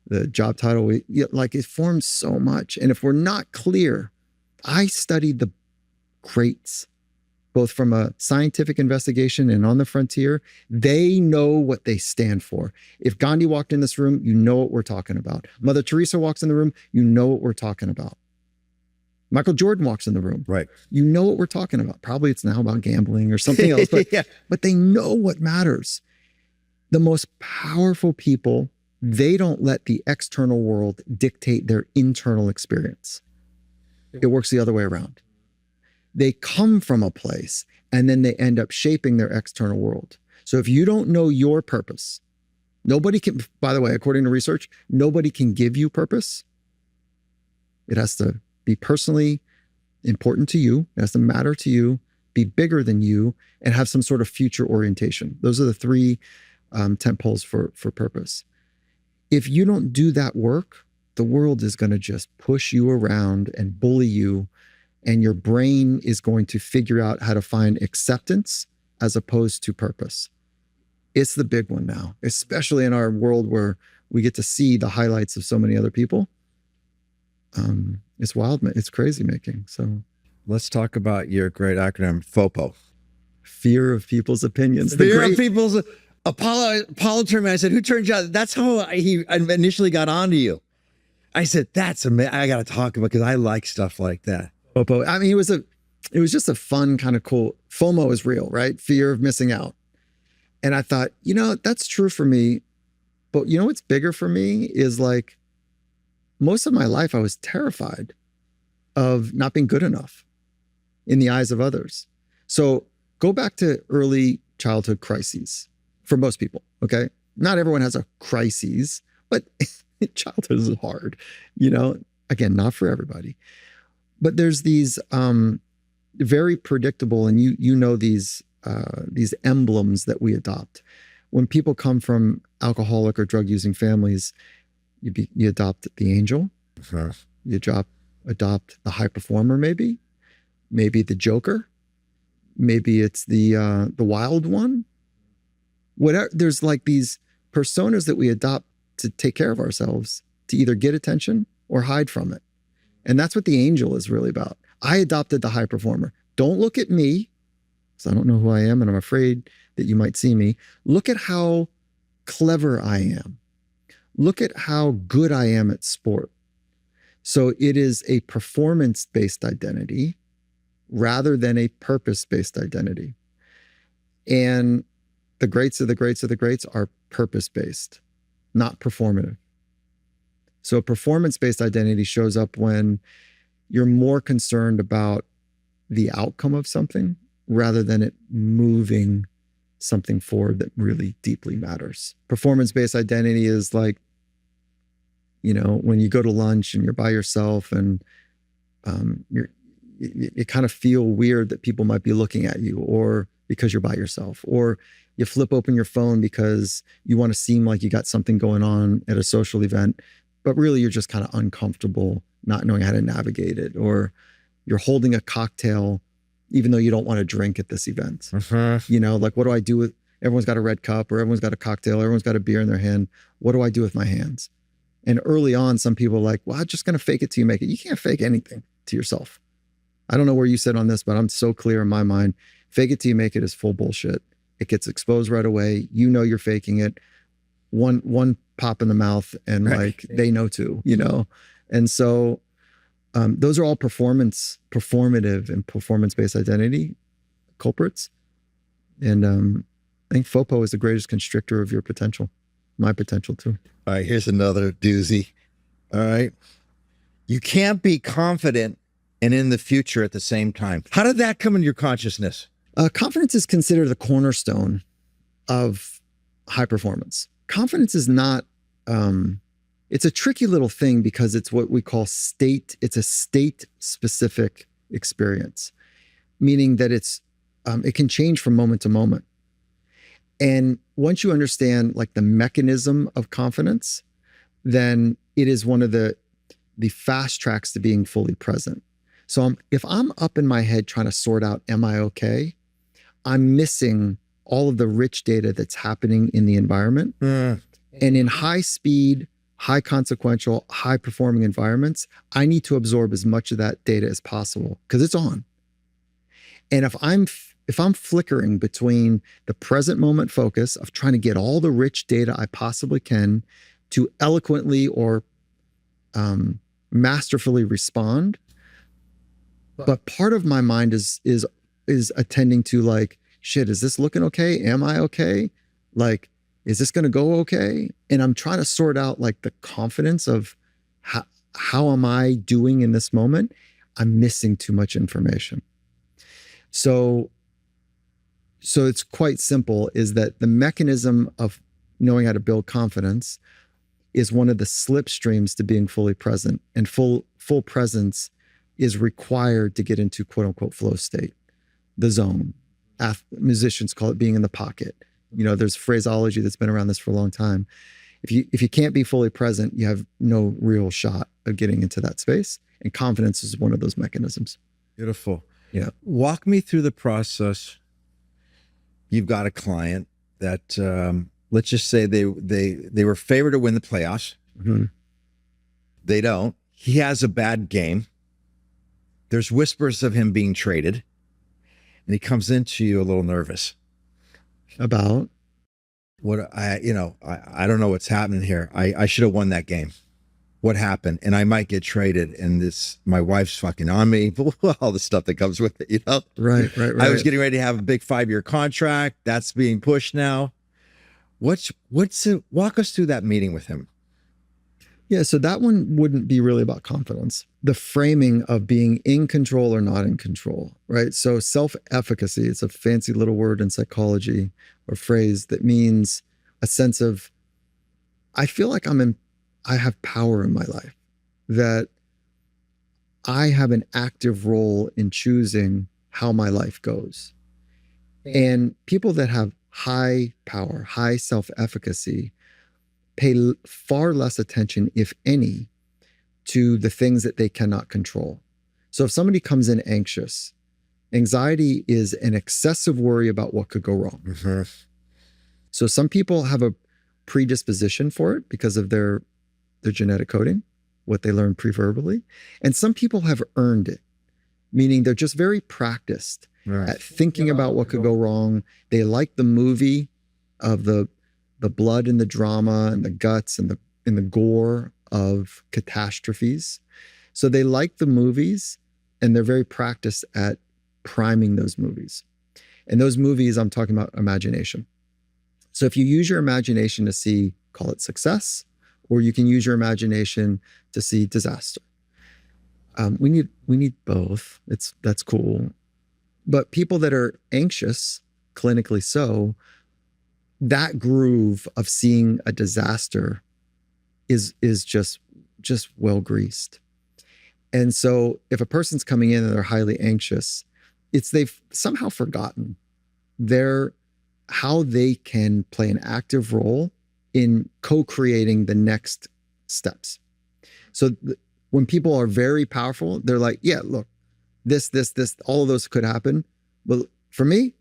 Speaker 1: the job title, it forms so much. And if we're not clear, I studied the greats, both from a scientific investigation and on the frontier. They know what they stand for. If Gandhi walked in this room, you know what we're talking about. Mother Teresa walks in the room, you know what we're talking about. Michael Jordan walks in the room.
Speaker 2: Right.
Speaker 1: You know what we're talking about. Probably it's now about gambling or something else, but,
Speaker 2: yeah.
Speaker 1: But they know what matters. The most powerful people, they don't let the external world dictate their internal experience. It works the other way around. They come from a place and then they end up shaping their external world. So if you don't know your purpose, nobody can, by the way, according to research, nobody can give you purpose. It has to be personally important to you. It has to matter to you, be bigger than you, and have some sort of future orientation. Those are the three tent poles for purpose. If you don't do that work, the world is going to just push you around and bully you, and your brain is going to figure out how to find acceptance as opposed to purpose. It's the big one now, especially in our world where we get to see the highlights of so many other people. It's wild. It's crazy making. So
Speaker 2: let's talk about your great acronym, FOPO.
Speaker 1: Fear of people's opinions.
Speaker 2: Fear of people's Apollo turned me. I said, who turned you out? That's how he initially got onto you. I said, that's amazing. I got to talk about, because I like stuff like that.
Speaker 1: FOPO. I mean, it was just a fun kind of cool. FOMO is real, right? Fear of missing out. And I thought, that's true for me. But what's bigger for me is like, most of my life, I was terrified of not being good enough in the eyes of others. So go back to early childhood crises for most people, okay? Not everyone has a crisis, but childhood is hard, again, not for everybody. But there's these very predictable, and you know these these emblems that we adopt. When people come from alcoholic or drug using families, you adopt the angel, you adopt the high performer, maybe the joker, maybe it's the wild one. Whatever, there's like these personas that we adopt to take care of ourselves, to either get attention or hide from it. And that's what the angel is really about. I adopted the high performer. Don't look at me, because I don't know who I am and I'm afraid that you might see me. Look at how clever I am. Look at how good I am at sport. So it is a performance-based identity rather than a purpose-based identity. And the greats of the greats of the greats are purpose-based, not performative. So a performance-based identity shows up when you're more concerned about the outcome of something rather than it moving something forward that really deeply matters. Performance-based identity is like, when you go to lunch and you're by yourself and you kind of feel weird that people might be looking at you, or because you're by yourself, or you flip open your phone because you want to seem like you got something going on at a social event, but really you're just kind of uncomfortable, not knowing how to navigate it, or you're holding a cocktail even though you don't want to drink at this event. Like, what do I do with, everyone's got a red cup, or everyone's got a cocktail, or everyone's got a beer in their hand. What do I do with my hands? And early on, some people are like, well, I'm just going to fake it till you make it. You can't fake anything to yourself. I don't know where you sit on this, but I'm so clear in my mind. Fake it till you make it is full bullshit. It gets exposed right away. You're faking it. One pop in the mouth and like they know too, And so those are all performative and performance-based identity culprits. And I think FOPO is the greatest constrictor of your potential, my potential too.
Speaker 2: All right, here's another doozy. All right. You can't be confident and in the future at the same time. How did that come into your consciousness?
Speaker 1: Confidence is considered the cornerstone of high performance. Confidence is not, it's a tricky little thing because it's what we call it's a state-specific experience, meaning that it can change from moment to moment. And once you understand like the mechanism of confidence, then it is one of the fast tracks to being fully present. So if I'm up in my head trying to sort out, am I okay? I'm missing all of the rich data that's happening in the environment. And in high speed, high consequential, high performing environments, I need to absorb as much of that data as possible because it's on. And if I'm flickering between the present moment focus of trying to get all the rich data I possibly can to eloquently or masterfully respond, but part of my mind is attending to like, shit, is this looking okay? Am I okay? Like, is this going to go okay? And I'm trying to sort out like the confidence of how am I doing in this moment? I'm missing too much information. So it's quite simple, is that the mechanism of knowing how to build confidence is one of the slipstreams to being fully present, and full presence is required to get into quote unquote flow state, the zone. Musicians call it being in the pocket. There's phraseology that's been around this for a long time. If you can't be fully present, you have no real shot of getting into that space. And confidence is one of those mechanisms.
Speaker 2: Beautiful.
Speaker 1: Yeah.
Speaker 2: Walk me through the process. You've got a client that, let's just say they were favored to win the playoffs.
Speaker 1: Mm-hmm.
Speaker 2: They don't. He has a bad game. There's whispers of him being traded. And he comes into you a little nervous.
Speaker 1: About?
Speaker 2: What I don't know what's happening here. I should have won that game. What happened? And I might get traded, and my wife's fucking on me. All the stuff that comes with it,
Speaker 1: Right.
Speaker 2: I was getting ready to have a big 5-year contract. That's being pushed now. Walk us through that meeting with him.
Speaker 1: Yeah, so that one wouldn't be really about confidence. The framing of being in control or not in control, right? So self-efficacy, it's a fancy little word in psychology or phrase that means a sense of, I feel like I have power in my life, that I have an active role in choosing how my life goes. And people that have high power, high self-efficacy, pay far less attention, if any, to the things that they cannot control. So if somebody comes in anxious, anxiety is an excessive worry about what could go wrong.
Speaker 2: Mm-hmm.
Speaker 1: So some people have a predisposition for it because of their genetic coding, what they learned pre-verbally. And some people have earned it, meaning they're just very practiced at thinking about what could go wrong. They like the movie of the blood and the drama and the guts and the gore of catastrophes. So they like the movies, and they're very practiced at priming those movies. And those movies, I'm talking about imagination. So if you use your imagination to see, call it success, or you can use your imagination to see disaster. We need both. That's cool. But people that are anxious, clinically so, that groove of seeing a disaster is just well greased. And so if a person's coming in and they're highly anxious, they've somehow forgotten how they can play an active role in co-creating the next steps. So when people are very powerful, they're like, yeah, look, this, all of those could happen. But for me,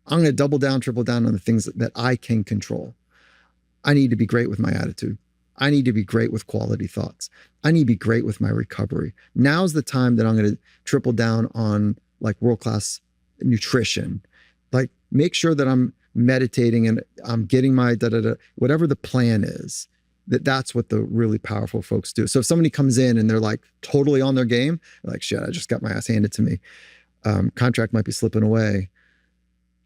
Speaker 1: I'm going to double down, triple down on the things that I can control. I need to be great with my attitude. I need to be great with quality thoughts. I need to be great with my recovery. Now's the time that I'm going to triple down on like world-class nutrition. Like make sure that I'm meditating and I'm getting my whatever the plan is, that's what the really powerful folks do. So if somebody comes in and they're like totally on their game, like, shit, I just got my ass handed to me. Contract might be slipping away.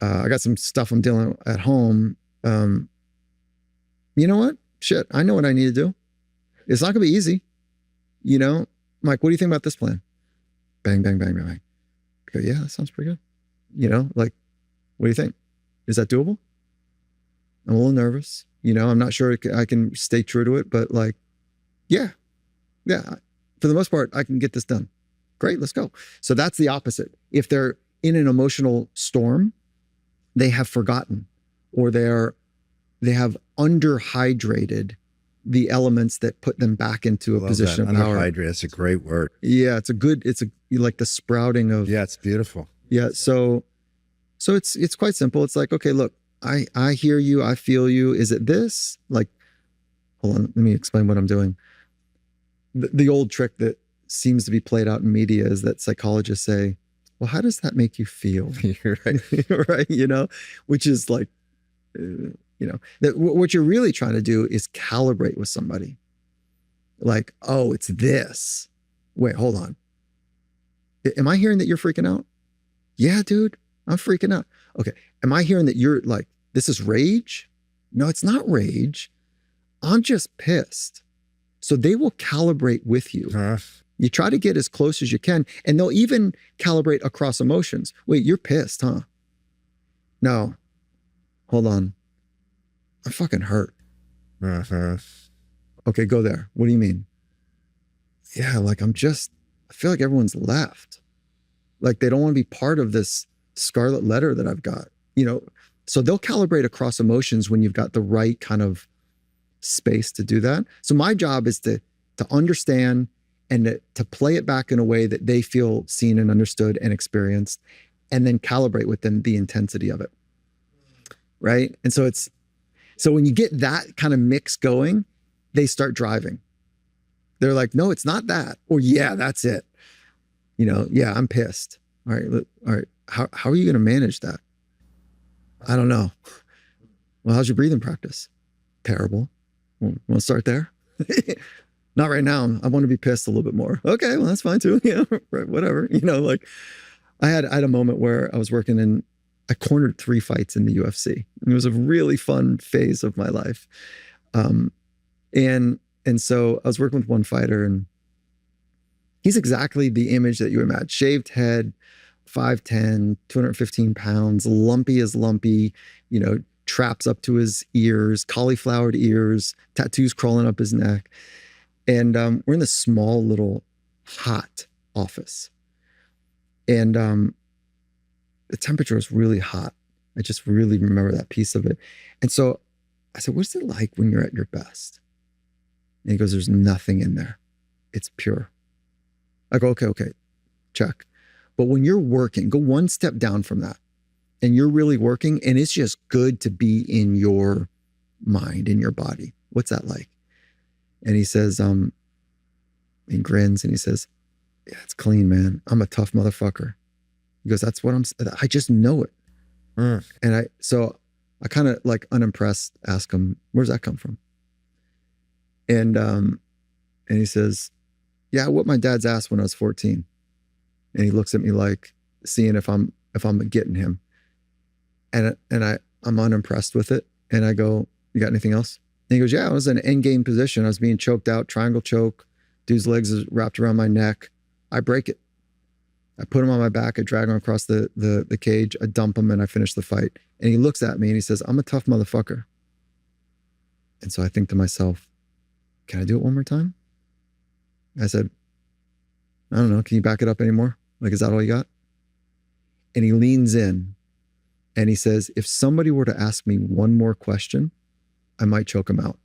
Speaker 1: I got some stuff I'm dealing with at home. You know what? Shit, I know what I need to do. It's not gonna be easy. You know, Mike, what do you think about this plan? Bang, bang, bang, bang, bang. I go, yeah, that sounds pretty good. You know, like, what do you think? Is that doable? I'm a little nervous. You know, I'm not sure I can stay true to it, but like, yeah. For the most part, I can get this done. Great, let's go. So that's the opposite. If they're in an emotional storm, they have forgotten, or they have underhydrated the elements that put them back into a position of power.
Speaker 2: Underhydrated, that's a great word.
Speaker 1: Yeah, it's like the sprouting of.
Speaker 2: Yeah, it's beautiful.
Speaker 1: Yeah, so it's quite simple. It's like, okay, look, I hear you, I feel you. Is it this? Like, hold on, let me explain what I'm doing. The old trick that seems to be played out in media is that psychologists say, well, how does that make you feel?
Speaker 2: You're right.
Speaker 1: Right, you know, which is like, you know, that what you're really trying to do is calibrate with somebody. Like, oh, it's this. Wait, hold on. Am I hearing that you're freaking out? Yeah, dude, I'm freaking out. Okay. Am I hearing that you're like, this is rage? No, it's not rage. I'm just pissed. So they will calibrate with you. You try to get as close as you can, and they'll even calibrate across emotions. Wait, you're pissed, huh? No. Hold on. I'm fucking hurt. Okay, go there. What do you mean? Yeah, like I feel like everyone's left. Like they don't want to be part of this scarlet letter that I've got, you know? So they'll calibrate across emotions when you've got the right kind of space to do that. So my job is to understand and to play it back in a way that they feel seen and understood and experienced, and then calibrate with them the intensity of it. Right? And so when you get that kind of mix going, they start driving. They're like, no, it's not that. Or yeah, that's it. You know, yeah, I'm pissed. All right. How are you going to manage that? I don't know. Well, how's your breathing practice? Terrible. Want to start there? Not right now. I want to be pissed a little bit more. Okay, well, that's fine too. Yeah, right, whatever. You know, like I had a moment where I was working in, I cornered 3 fights in the UFC. And it was a really fun phase of my life. And so I was working with one fighter, and he's exactly the image that you imagine. Shaved head, 5'10", 215 pounds, lumpy as lumpy, you know, traps up to his ears, cauliflowered ears, tattoos crawling up his neck. And we're in this small little hot office. And the temperature was really hot. I just really remember that piece of it. And so I said, what's it like when you're at your best? And he goes, there's nothing in there. It's pure. I go, okay, check. But when you're working, go one step down from that. And you're really working, and it's just good to be in your mind, in your body. What's that like? And he says, he grins and he says, yeah, it's clean, man. I'm a tough motherfucker. He goes, that's what I just know it. And I kind of like unimpressed ask him, where's that come from? And he says, yeah, what my dad's asked when I was 14. And he looks at me like seeing if I'm getting him. And I'm unimpressed with it. And I go, you got anything else? And he goes, yeah, I was in an end game position. I was being choked out, triangle choke. Dude's legs is wrapped around my neck. I break it. I put him on my back. I drag him across the cage. I dump him and I finish the fight. And he looks at me and he says, I'm a tough motherfucker. And so I think to myself, can I do it one more time? I said, I don't know. Can you back it up anymore? Like, is that all you got? And he leans in and he says, if somebody were to ask me one more question, I might choke him out.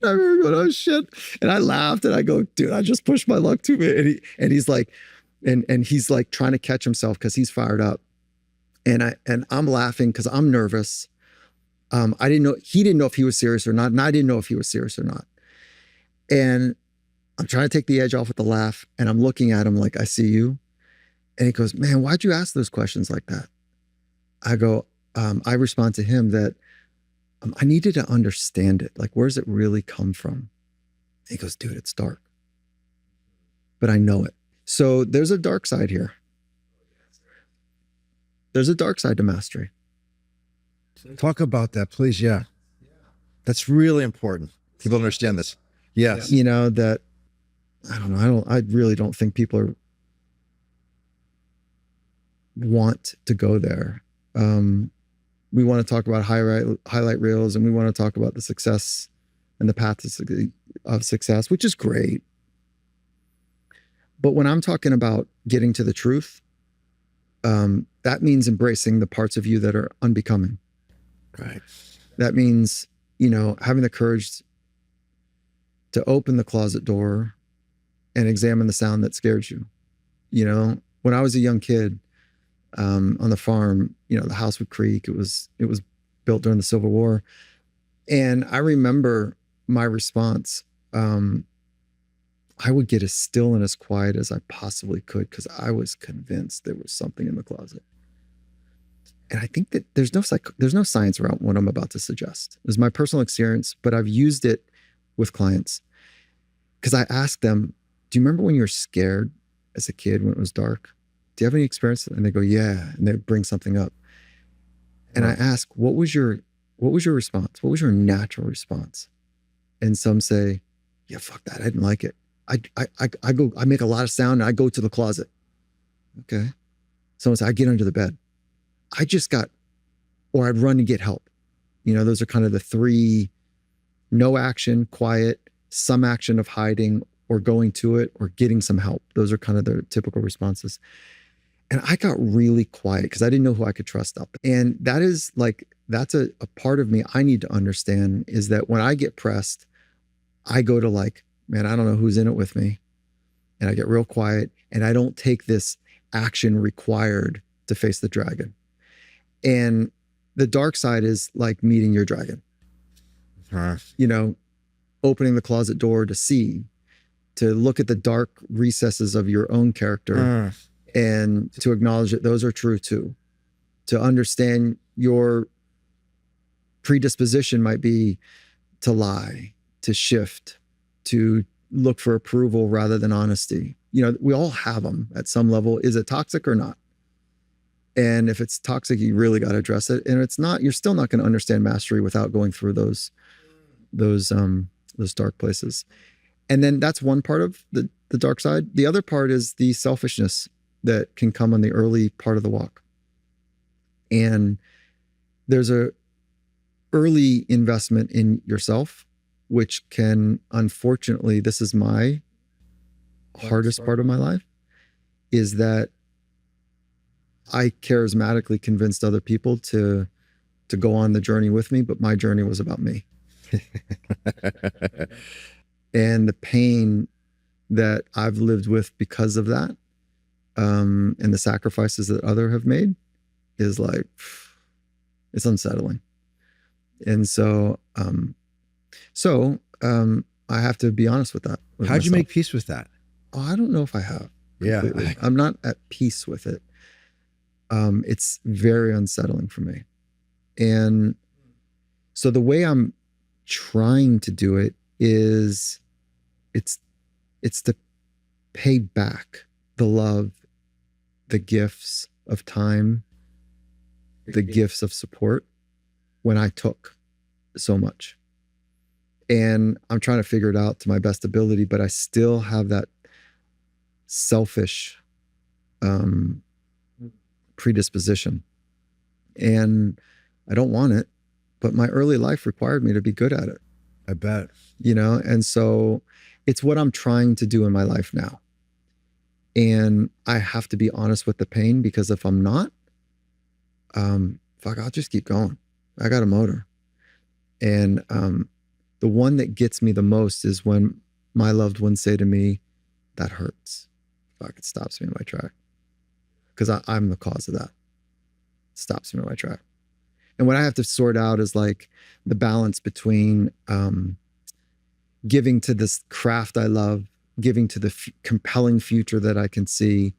Speaker 1: I remember going, oh shit. And I laughed and I go, dude, I just pushed my luck too bit. And he's like, and he's like trying to catch himself because he's fired up. And I'm laughing because I'm nervous. He didn't know if he was serious or not. And I didn't know if he was serious or not. And I'm trying to take the edge off with the laugh. And I'm looking at him like, I see you. And he goes, man, why'd you ask those questions like that? I go, I respond to him that I needed to understand it. Like, where does it really come from? He goes, dude, it's dark. But I know it. So there's a dark side here. There's a dark side to mastery.
Speaker 2: Talk about that, please. Yeah. That's really important. People understand this. Yes.
Speaker 1: You know, that, I don't know. I really don't think people want to go there. We want to talk about highlight reels, and we want to talk about the success and the path of success, which is great. But when I'm talking about getting to the truth, that means embracing the parts of you that are unbecoming.
Speaker 2: Right.
Speaker 1: That means, having the courage to open the closet door and examine the sound that scared you. When I was a young kid, on the farm, the house would creak. It was built during the Civil War. And I remember my response. I would get as still and as quiet as I possibly could because I was convinced there was something in the closet. And I think that there's no science around what I'm about to suggest. It was my personal experience, but I've used it with clients because I ask them, do you remember when you were scared as a kid when it was dark? Do you have any experience? And they go, yeah. And they bring something up. And I ask, what was your response? What was your natural response? And some say, yeah, fuck that. I didn't like it. I make a lot of sound and I go to the closet. Okay. Someone said, I get under the bed. Or I'd run and get help. Those are kind of the three: no action, quiet, some action of hiding or going to it or getting some help. Those are kind of the typical responses. And I got really quiet because I didn't know who I could trust up. And that's a part of me I need to understand, is that when I get pressed, I go to like, man, I don't know who's in it with me. And I get real quiet and I don't take this action required to face the dragon. And the dark side is like meeting your dragon. Opening the closet door to see, to look at the dark recesses of your own character and to acknowledge that those are true too. To understand your predisposition might be to lie, to shift, to look for approval rather than honesty. We all have them at some level. Is it toxic or not? And if it's toxic, you really got to address it. And if it's not, you're still not going to understand mastery without going through those dark places. And then that's one part of the dark side. The other part is the selfishness that can come on the early part of the walk. And there's a early investment in yourself, which can, unfortunately, this is my hardest part of my life. is that I charismatically convinced other people to go on the journey with me, but my journey was about me. And the pain that I've lived with because of that, and the sacrifices that others have made is like, it's unsettling. And so, I have to be honest with that.
Speaker 2: How'd you make peace with that?
Speaker 1: Oh, I don't know if I have. Completely.
Speaker 2: Yeah.
Speaker 1: I'm not at peace with it. It's very unsettling for me. And so the way I'm trying to do it is it's to pay back the love, the gifts of time, the gifts of support when I took so much. And I'm trying to figure it out to my best ability, but I still have that selfish predisposition. And I don't want it, but my early life required me to be good at it.
Speaker 2: I bet.
Speaker 1: And so it's what I'm trying to do in my life now. And I have to be honest with the pain, because if I'm not, I'll just keep going. I got a motor. And the one that gets me the most is when my loved ones say to me, that hurts. It stops me in my track. Because I'm the cause of that. It stops me in my track. And what I have to sort out is like the balance between giving to this craft I love, giving to the compelling future that I can see,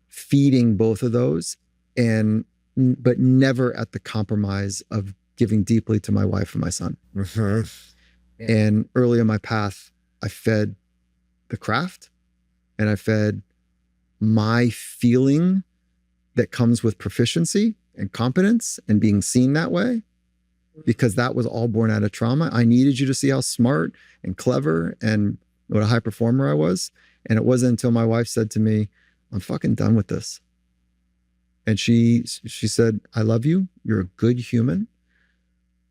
Speaker 1: feeding both of those, but never at the compromise of giving deeply to my wife and my son.
Speaker 2: Mm-hmm.
Speaker 1: And early in my path, I fed the craft, and I fed my feeling that comes with proficiency and competence and being seen that way, because that was all born out of trauma. I needed you to see how smart and clever and what a high performer I was. And it wasn't until my wife said to me, I'm fucking done with this. And she said, I love you. You're a good human.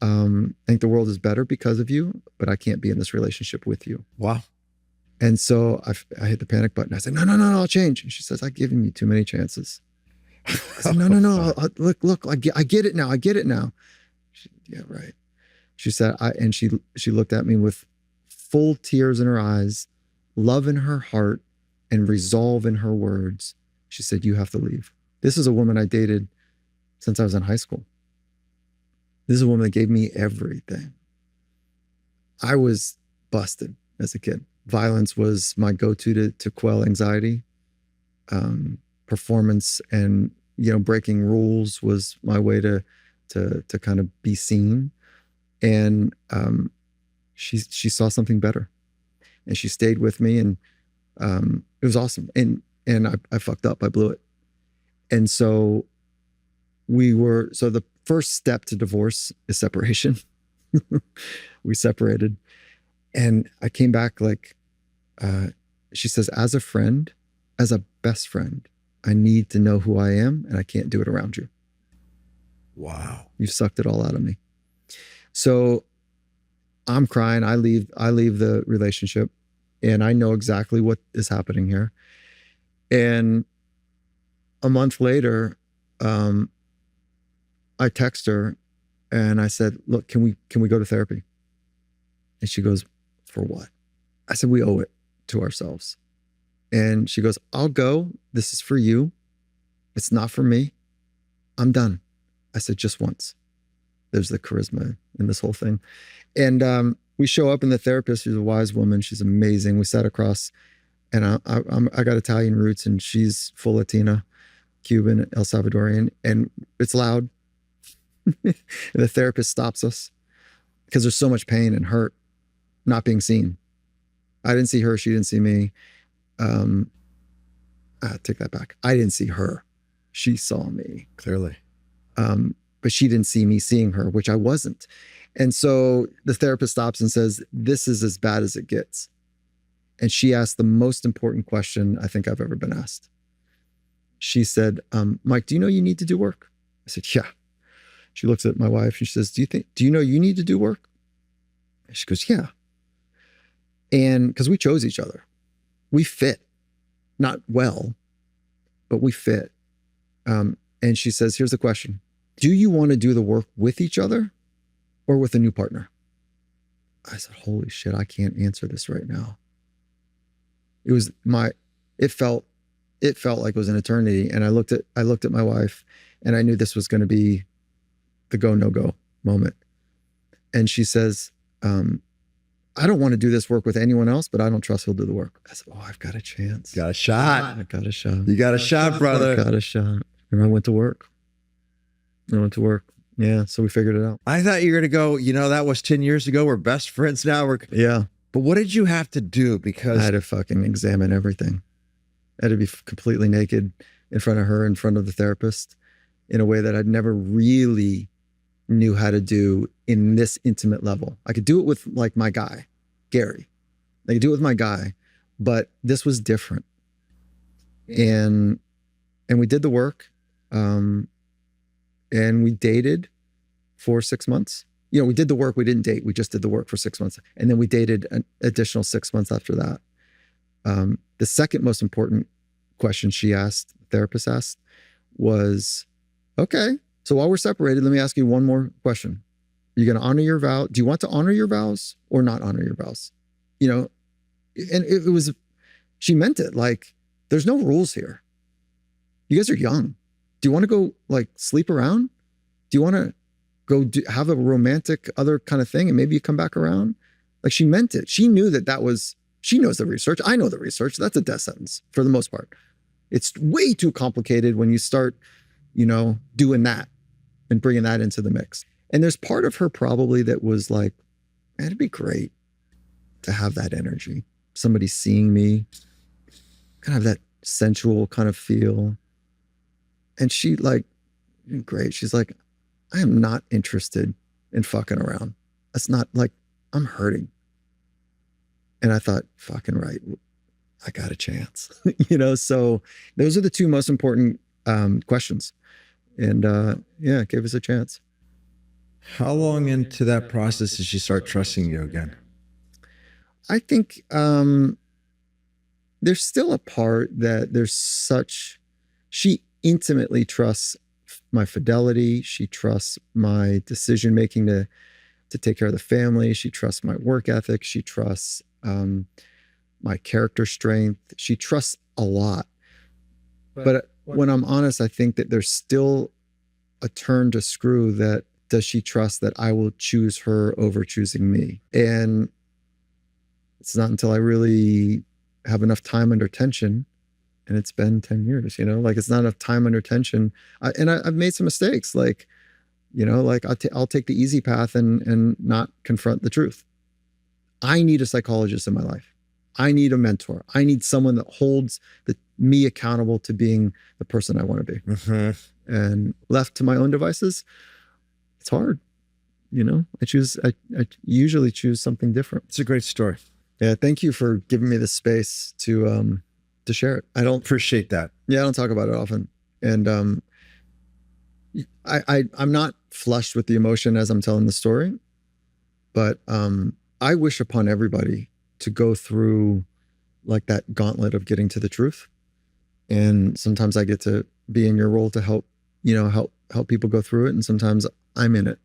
Speaker 1: I think the world is better because of you, but I can't be in this relationship with you.
Speaker 2: Wow.
Speaker 1: And so I hit the panic button. I said, no, I'll change. And she says, I've given you too many chances. I said, no, look, I get it now. I get it now. Yeah, right. She said, and she looked at me with full tears in her eyes, love in her heart, and resolve in her words. She said, you have to leave. This is a woman I dated since I was in high school. This is a woman that gave me everything. I was busted as a kid. Violence was my go-to to quell anxiety. Performance and, breaking rules was my way to kind of be seen. And she saw something better, and she stayed with me, and it was awesome. And I fucked up. I blew it. And so the first step to divorce is separation. We separated, and I came back like, she says, as a friend, as a best friend, I need to know who I am, and I can't do it around you.
Speaker 2: Wow.
Speaker 1: You sucked it all out of me. So I'm crying. I leave the relationship, and I know exactly what is happening here. And a month later, I text her and I said, look, can we go to therapy? And she goes, for what? I said, we owe it to ourselves. And she goes, I'll go. This is for you. It's not for me. I'm done. I said, just once. There's the charisma in this whole thing. And we show up, and the therapist, who's a wise woman, she's amazing. We sat across, and I got Italian roots, and she's full Latina, Cuban, El Salvadorian, and it's loud. And the therapist stops us because there's so much pain and hurt not being seen. I didn't see her. She didn't see me. I take that back. I didn't see her. She saw me.
Speaker 2: Clearly.
Speaker 1: But she didn't see me seeing her, which I wasn't. And so the therapist stops and says, this is as bad as it gets. And she asked the most important question I think I've ever been asked. She said, Mike, do you know you need to do work? I said, yeah. She looks at my wife and she says, do you know you need to do work? And she goes, yeah. And because we chose each other, we fit. not well, but we fit. And she says, here's the question. Do you want to do the work with each other or with a new partner? I said, holy shit, I can't answer this right now. It felt like it was an eternity. And I looked at my wife and I knew this was going to be the go, no go moment. And she says, I don't want to do this work with anyone else, but I don't trust he'll do the work. I said, oh, I've got a chance.
Speaker 2: Got a shot.
Speaker 1: I got a shot.
Speaker 2: You got a shot, brother.
Speaker 1: I got a shot. And I went to work. Yeah, so we figured it out.
Speaker 2: I thought you were going to go, that was 10 years ago. We're best friends now.
Speaker 1: Yeah.
Speaker 2: But what did you have to do? Because
Speaker 1: I had to fucking examine everything. I had to be completely naked in front of her, in front of the therapist, in a way that I'd never really knew how to do in this intimate level. I could do it with like my guy, Gary. I could do it with my guy, but this was different. And we did the work. And we dated for 6 months. We did the work. We didn't date. We just did the work for 6 months. And then we dated an additional 6 months after that. The second most important question the therapist asked was, okay, so while we're separated, let me ask you one more question. Are you going to honor your vow? Do you want to honor your vows or not honor your vows? And it was, she meant it. Like, there's no rules here. You guys are young. Do you want to go like sleep around? Do you want to go have a romantic other kind of thing and maybe you come back around? Like, she meant it. She knew she knows the research. I know the research. That's a death sentence for the most part. It's way too complicated when you start, doing that and bringing that into the mix. And there's part of her probably that was like, man, it'd be great to have that energy. Somebody seeing me, kind of that sensual kind of feel. And she like, great. She's like, I am not interested in fucking around. That's not like, I'm hurting. And I thought, fucking right. I got a chance, so those are the two most important questions. And it gave us a chance.
Speaker 2: How long into that process did she start trusting you again?
Speaker 1: I think there's still a part that she intimately trusts my fidelity. She trusts my decision-making to take care of the family. She trusts my work ethic. She trusts my character strength. She trusts a lot. But when I'm honest, I think that there's still a turn to screw that does she trust that I will choose her over choosing me? And it's not until I really have enough time under tension, and it's been 10 years, it's not enough time under tension. I've made some mistakes. I'll take the easy path and not confront the truth. I need a psychologist in my life. I need a mentor. I need someone that holds me accountable to being the person I want to be. Mm-hmm. And left to my own devices, it's hard. I usually choose something different.
Speaker 2: It's a great story.
Speaker 1: Yeah. Thank you for giving me the space to share it. I don't
Speaker 2: appreciate that.
Speaker 1: Yeah. I don't talk about it often. And I'm not flushed with the emotion as I'm telling the story, but I wish upon everybody to go through like that gauntlet of getting to the truth. And sometimes I get to be in your role to help people go through it. And sometimes I'm in it.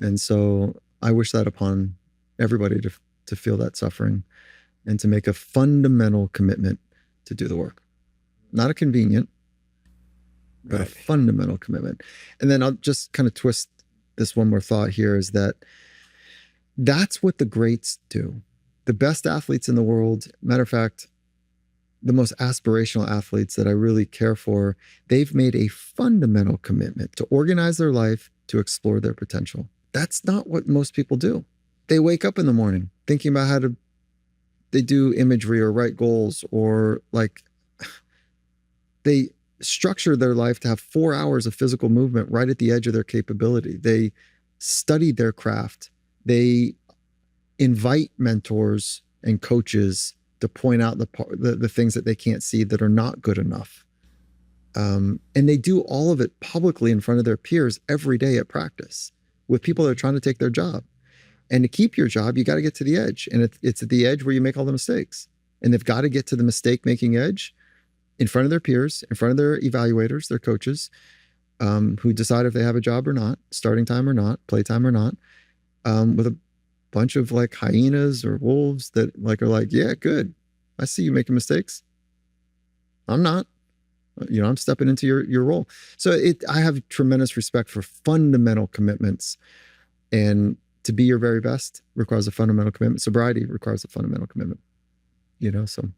Speaker 1: And so I wish that upon everybody to feel that suffering and to make a fundamental commitment to do the work. Not a convenient, but a fundamental commitment. And then I'll just kind of twist this one more thought here is that's what the greats do. The best athletes in the world, matter of fact, the most aspirational athletes that I really care for, they've made a fundamental commitment to organize their life, to explore their potential. That's not what most people do. They wake up in the morning thinking about they do imagery or write goals, or they structure their life to have 4 hours of physical movement right at the edge of their capability. They study their craft. They invite mentors and coaches to point out the things that they can't see that are not good enough. And they do all of it publicly in front of their peers every day at practice with people that are trying to take their job. And to keep your job, you got to get to the edge. And it's at the edge where you make all the mistakes. and they've got to get to the mistake-making edge in front of their peers, in front of their evaluators, their coaches, who decide if they have a job or not, starting time or not, playtime or not, with a bunch of like hyenas or wolves that like are like, yeah, good. I see you making mistakes. I'm not. I'm stepping into your role. So I have tremendous respect for fundamental commitments, and to be your very best requires a fundamental commitment. Sobriety requires a fundamental commitment. So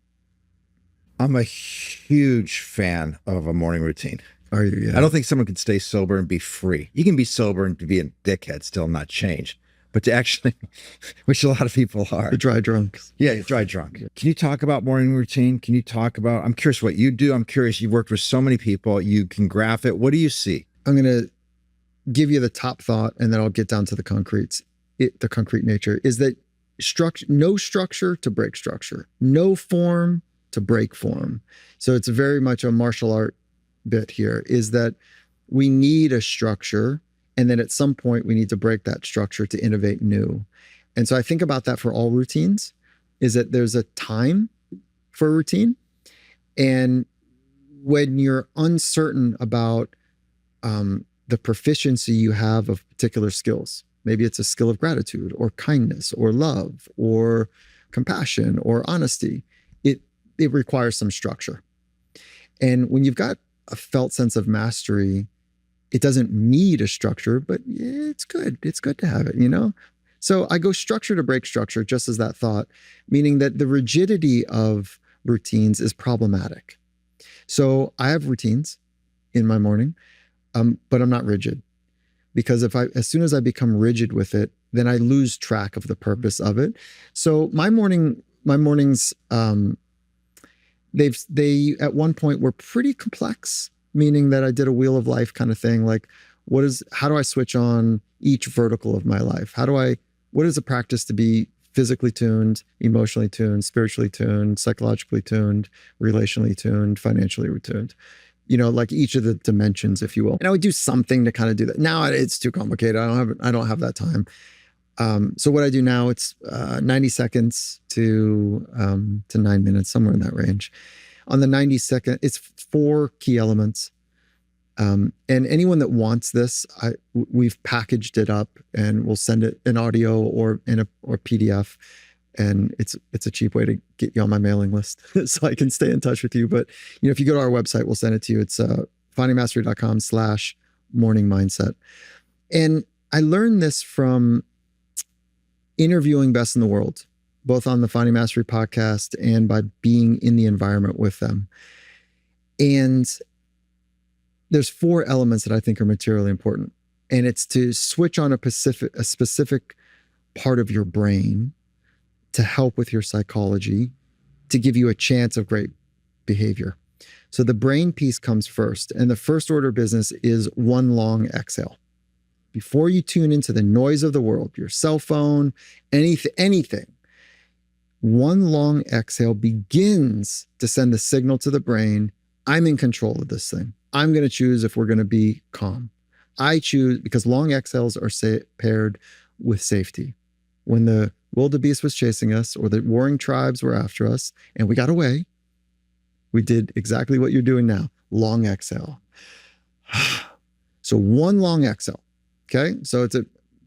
Speaker 2: I'm a huge fan of a morning routine.
Speaker 1: Are you? Yeah.
Speaker 2: I don't think someone can stay sober and be free. You can be sober and be a dickhead, still not change. But to actually, which a lot of people are.
Speaker 1: The dry drunks.
Speaker 2: Yeah, dry drunk. Can you talk about morning routine? Can you talk about, I'm curious what you do. I'm curious, you've worked with so many people. You can graph it. What do you see?
Speaker 1: I'm going to give you the top thought, and then I'll get down to the concrete nature, is that no structure to break structure, no form to break form. So it's very much a martial art bit here, is that we need a structure, and then at some point we need to break that structure to innovate new. And so I think about that for all routines, is that there's a time for a routine. And when you're uncertain about the proficiency you have of particular skills, maybe it's a skill of gratitude or kindness or love or compassion or honesty, it requires some structure. And when you've got a felt sense of mastery, it doesn't need a structure, but it's good. It's good to have it, So I go structure to break structure, just as that thought, meaning that the rigidity of routines is problematic. So I have routines in my morning, but I'm not rigid, because as soon as I become rigid with it, then I lose track of the purpose of it. So my mornings, they at one point were pretty complex, meaning that I did a wheel of life kind of thing. Like, how do I switch on each vertical of my life? What is a practice to be physically tuned, emotionally tuned, spiritually tuned, psychologically tuned, relationally tuned, financially tuned? Like each of the dimensions, if you will. And I would do something to kind of do that. Now it's too complicated. I don't have that time. So what I do now, it's 90 seconds to 9 minutes, somewhere in that range. On the 90 second, it's 4 key elements. And anyone that wants this, we've packaged it up, and we'll send it in audio or PDF. And it's a cheap way to get you on my mailing list so I can stay in touch with you. But if you go to our website, we'll send it to you. It's findingmastery.com/morning mindset. And I learned this from interviewing best in the world, both on the Finding Mastery podcast and by being in the environment with them. And there's 4 elements that I think are materially important. And it's to switch on a specific part of your brain to help with your psychology, to give you a chance of great behavior. So the brain piece comes first. And the first order of business is one long exhale. Before you tune into the noise of the world, your cell phone, anything, one long exhale begins to send the signal to the brain, I'm in control of this thing. I'm going to choose if we're going to be calm. I choose, because long exhales are paired with safety. When the wildebeest was chasing us, or the warring tribes were after us, and we got away, we did exactly what you're doing now. Long exhale. So one long exhale. Okay. So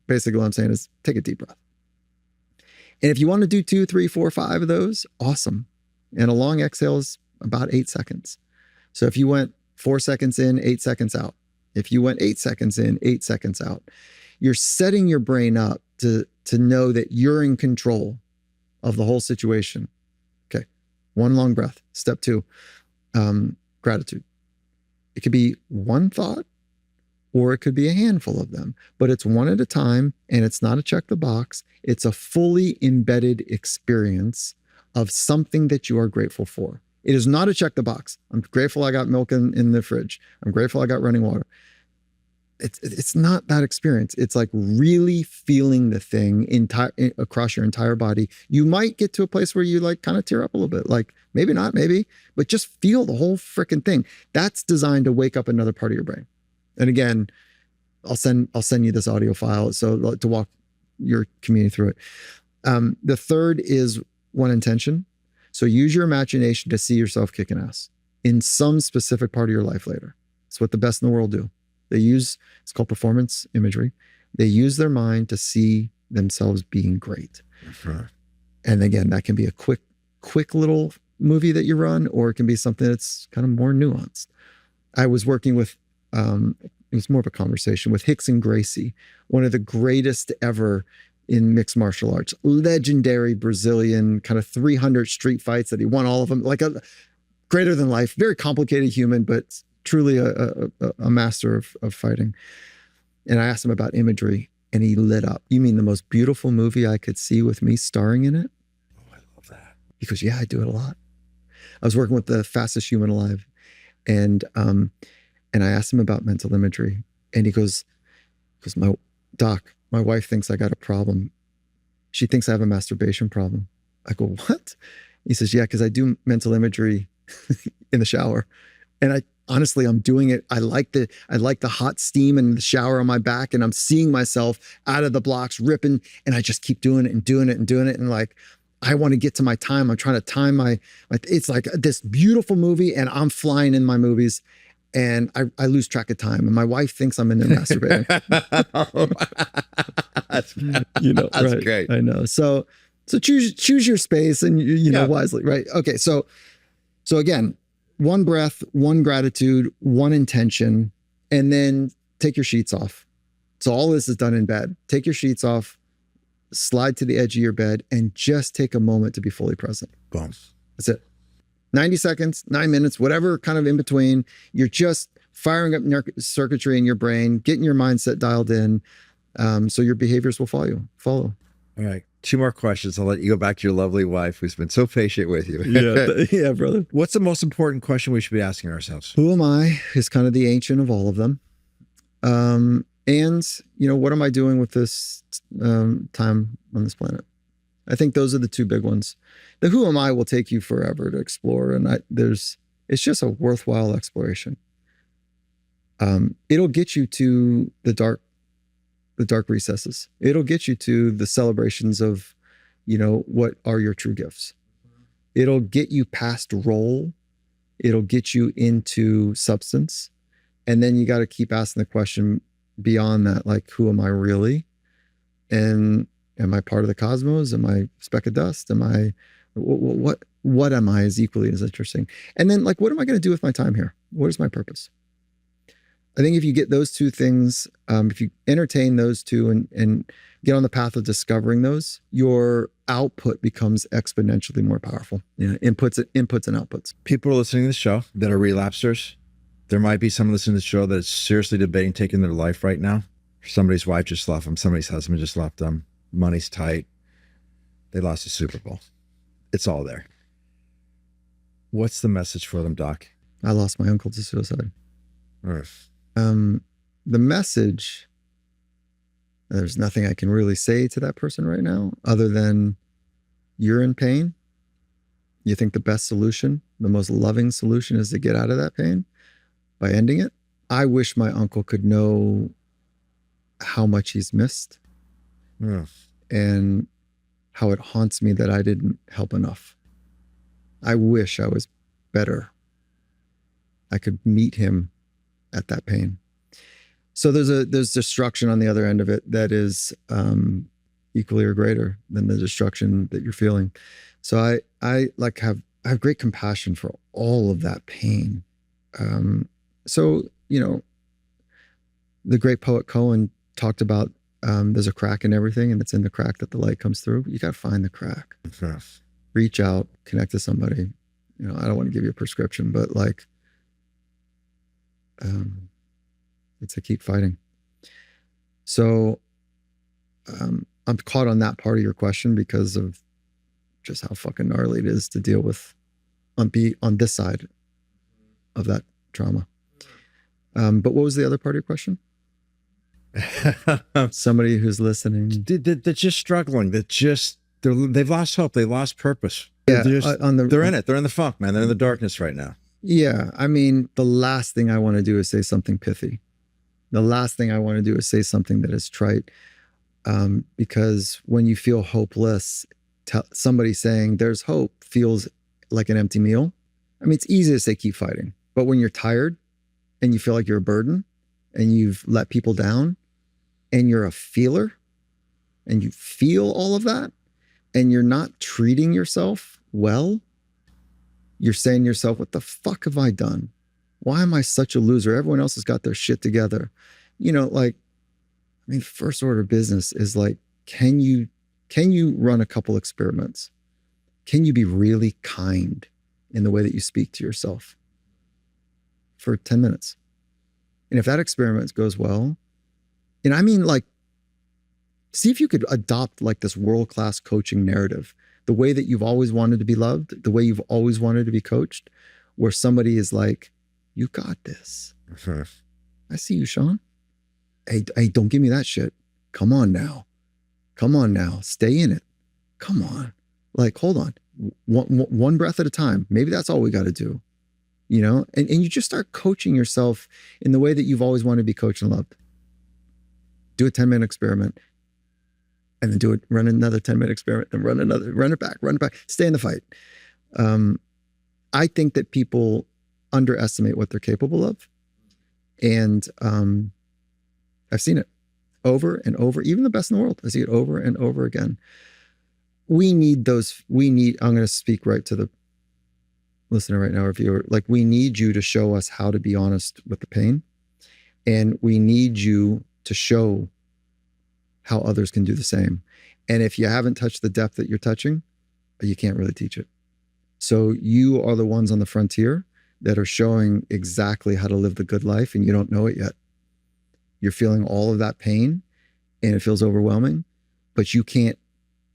Speaker 1: basically what I'm saying is take a deep breath. And if you want to do 2, 3, 4, 5 of those, awesome. And a long exhale is about 8 seconds. So if you went 4 seconds in, 8 seconds out. If you went 8 seconds in, 8 seconds out, you're setting your brain up to know that you're in control of the whole situation. Okay. One long breath. Step 2, gratitude. It could be one thought, or it could be a handful of them, but it's one at a time, and it's not a check the box. It's a fully embedded experience of something that you are grateful for. It is not a check the box. I'm grateful I got milk in the fridge. I'm grateful I got running water. It's not that experience. It's like really feeling the thing across your entire body. You might get to a place where you like kind of tear up a little bit, like maybe not, but just feel the whole freaking thing. That's designed to wake up another part of your brain. And again, I'll send you this audio file so to walk your community through it. The third is one intention. So use your imagination to see yourself kicking ass in some specific part of your life later. It's what the best in the world do. It's called performance imagery. They use their mind to see themselves being great.
Speaker 2: Sure.
Speaker 1: And again, that can be a quick little movie that you run, or it can be something that's kind of more nuanced. I was working with, it was more of a conversation with Rickson Gracie, one of the greatest ever in mixed martial arts, legendary Brazilian, kind of 300 street fights that he won all of them, like a greater than life, very complicated human, but truly a master of fighting. And I asked him about imagery, and he lit up. You mean the most beautiful movie I could see with me starring in it?
Speaker 2: Oh, I love that.
Speaker 1: Because yeah, I do it a lot. I was working with the fastest human alive, and I asked him about mental imagery, and he goes, my wife thinks I got a problem. She thinks I have a masturbation problem. I go, what? He says, yeah, because I do mental imagery in the shower, and honestly, I'm doing it. I like the hot steam in the shower on my back, and I'm seeing myself out of the blocks ripping, and I just keep doing it and doing it and doing it, and like, I want to get to my time. I'm trying to time my it's like this beautiful movie, and I'm flying in my movies, and I lose track of time. And my wife thinks I'm in there masturbating.
Speaker 2: That's
Speaker 1: right?
Speaker 2: great.
Speaker 1: I know. So choose your space, and you know, wisely, right? Okay. So again, one breath, one gratitude, one intention, and then take your sheets off. So all this is done in bed. Take your sheets off. Slide to the edge of your bed and just take a moment to be fully present.
Speaker 2: Boom.
Speaker 1: That's it. 90 seconds, 9 minutes, whatever kind of in between. You're just firing up circuitry in your brain, getting your mindset dialed in, so your behaviors will follow.
Speaker 2: All right. 2 more questions. I'll let you go back to your lovely wife who's been so patient with you.
Speaker 1: Yeah, brother.
Speaker 2: What's the most important question we should be asking ourselves?
Speaker 1: Who am I is kind of the ancient of all of them. And, what am I doing with this time on this planet? I think those are the 2 big ones. The who am I will take you forever to explore. And it's just a worthwhile exploration. It'll get you to the dark recesses. It'll get you to the celebrations of, what are your true gifts. It'll get you past role. It'll get you into substance. And then you got to keep asking the question beyond that, like, who am I really? And am I part of the cosmos? Am I a speck of dust? Am I, what am I is equally as interesting. And then, like, what am I going to do with my time here? What is my purpose? I think if you get those 2 things, if you entertain those 2 and get on the path of discovering those, your output becomes exponentially more powerful. Yeah, inputs and outputs.
Speaker 2: People are listening to the show that are relapsers. There might be someone listening to the show that is seriously debating taking their life right now. Somebody's wife just left them. Somebody's husband just left them. Money's tight. They lost the Super Bowl. It's all there. What's the message for them, Doc?
Speaker 1: I lost my uncle to suicide.
Speaker 2: Earth.
Speaker 1: The message, there's nothing I can really say to that person right now other than you're in pain. You think the best solution, the most loving solution is to get out of that pain by ending it. I wish my uncle could know how much he's missed and how it haunts me that I didn't help enough. I wish I was better. I could meet him at that pain. So there's destruction on the other end of it that is equally or greater than the destruction that you're feeling. So I have great compassion for all of that pain. So, the great poet Cohen talked about there's a crack in everything, and it's in the crack that the light comes through. You got to find the crack.
Speaker 2: Yes.
Speaker 1: Reach out, connect to somebody. I don't want to give you a prescription, but it's a keep fighting. So I'm caught on that part of your question because of just how fucking gnarly it is to deal with on this side of that trauma. But what was the other part of your question? Somebody who's listening.
Speaker 2: They're just struggling. They've lost hope. They lost purpose.
Speaker 1: Yeah,
Speaker 2: they're in it. They're in the funk, man. They're in the darkness right now.
Speaker 1: Yeah. I mean, the last thing I want to do is say something pithy. The last thing I want to do is say something that is trite. Because when you feel hopeless, somebody saying there's hope feels like an empty meal. I mean, it's easy to say keep fighting, but when you're tired and you feel like you're a burden and you've let people down and you're a feeler and you feel all of that and you're not treating yourself well, you're saying to yourself, what the fuck have I done? Why am I such a loser? Everyone else has got their shit together. You know, like, I mean, first order of business is like, can you run a couple experiments? Can you be really kind in the way that you speak to yourself for 10 minutes? And if that experiment goes well, and I mean, like, see if you could adopt like this world-class coaching narrative, the way that you've always wanted to be loved, the way you've always wanted to be coached, where somebody is like, you got this. I see you, Sean. Hey, don't give me that shit. Come on now. Stay in it. Come on. Like, hold on. One breath at a time. Maybe that's all we got to do. You know, and you just start coaching yourself in the way that you've always wanted to be coached and loved. Do a 10-minute experiment and then run another 10-minute experiment, then run it back. Stay in the fight. I think that people underestimate what they're capable of. And I've seen it over and over, even the best in the world. I see it over and over again. I'm going to speak right to the listener right now, or viewer. Like, we need you to show us how to be honest with the pain. And we need you to show how others can do the same. And if you haven't touched the depth that you're touching, you can't really teach it. So you are the ones on the frontier that are showing exactly how to live the good life, and you don't know it yet. You're feeling all of that pain and it feels overwhelming, but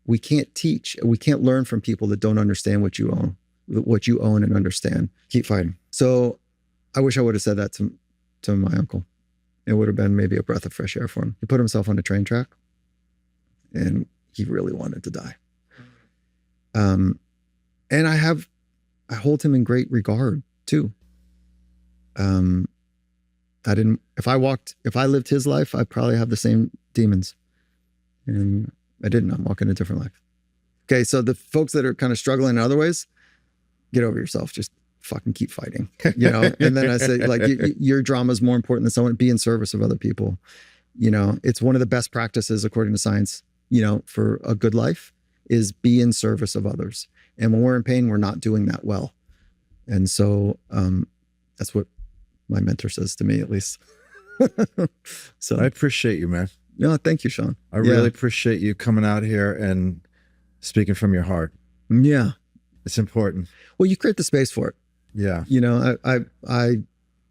Speaker 1: we can't teach, we can't learn from people that don't understand what you own and understand. Keep fighting. So I wish I would have said that to my uncle. It would have been maybe a breath of fresh air for him. He put himself on a train track and he really wanted to die. And I hold him in great regard too. If I lived his life, I'd probably have the same demons. And I didn't. I'm walking a different life. Okay, so the folks that are kind of struggling in other ways, get over yourself. Just fucking keep fighting, you know? And then I say, like, your drama is more important than someone. Be in service of other people. You know, it's one of the best practices, according to science, you know, for a good life is be in service of others. And when we're in pain, we're not doing that well. And so that's what my mentor says to me, at least. So
Speaker 2: I appreciate you, man.
Speaker 1: No, thank you, Sean.
Speaker 2: I really appreciate you coming out here and speaking from your heart.
Speaker 1: Yeah.
Speaker 2: It's important.
Speaker 1: Well, you create the space for it.
Speaker 2: Yeah.
Speaker 1: You know,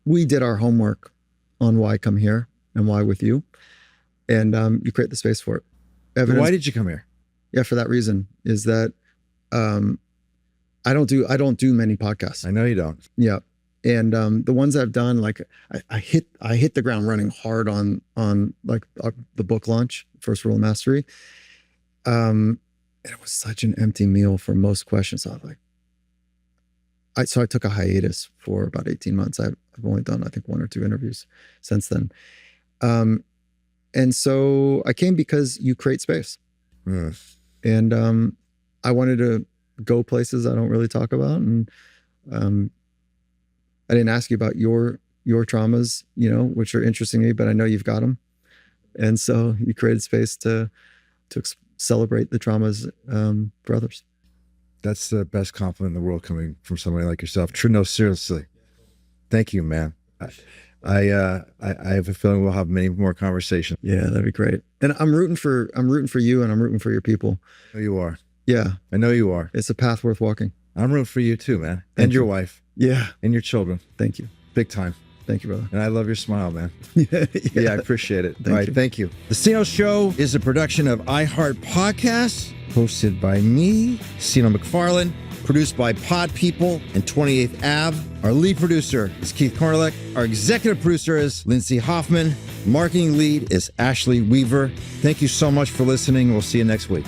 Speaker 1: we did our homework on why come here and why with you. And you create the space for it.
Speaker 2: Why did you come here?
Speaker 1: Yeah, for that reason is that I don't do many podcasts.
Speaker 2: I know you don't.
Speaker 1: Yeah. And the ones I've done, like I hit the ground running hard on like the book launch, First Rule of Mastery. And it was such an empty meal for most questions. I was like, so I took a hiatus for about 18 months. I've only done, I think, 1 or 2 interviews since then. And so I came because you create space. And I wanted to go places I don't really talk about. And I didn't ask you about your traumas, you know, which are interesting to me, but I know you've got them. And so you created space to celebrate the traumas for others.
Speaker 2: That's the best compliment in the world coming from somebody like yourself. True, no, seriously. Thank you, man. I have a feeling we'll have many more conversations.
Speaker 1: Yeah, that'd be great. And I'm rooting for you, and I'm rooting for your people.
Speaker 2: I know you are.
Speaker 1: Yeah.
Speaker 2: I know you are.
Speaker 1: It's a path worth walking.
Speaker 2: I'm rooting for you too, man. And your wife.
Speaker 1: Yeah.
Speaker 2: And your children.
Speaker 1: Thank you.
Speaker 2: Big time.
Speaker 1: Thank you, brother.
Speaker 2: And I love your smile, man.
Speaker 1: Yeah,
Speaker 2: I appreciate it. All right,
Speaker 1: you.
Speaker 2: Thank you. The Seano Show is a production of iHeart Podcasts, hosted by me, Seano McFarland, produced by Pod People and 28th Ave. Our lead producer is Keith Cornelick. Our executive producer is Lindsay Hoffman. Marketing lead is Ashley Weaver. Thank you so much for listening. We'll see you next week.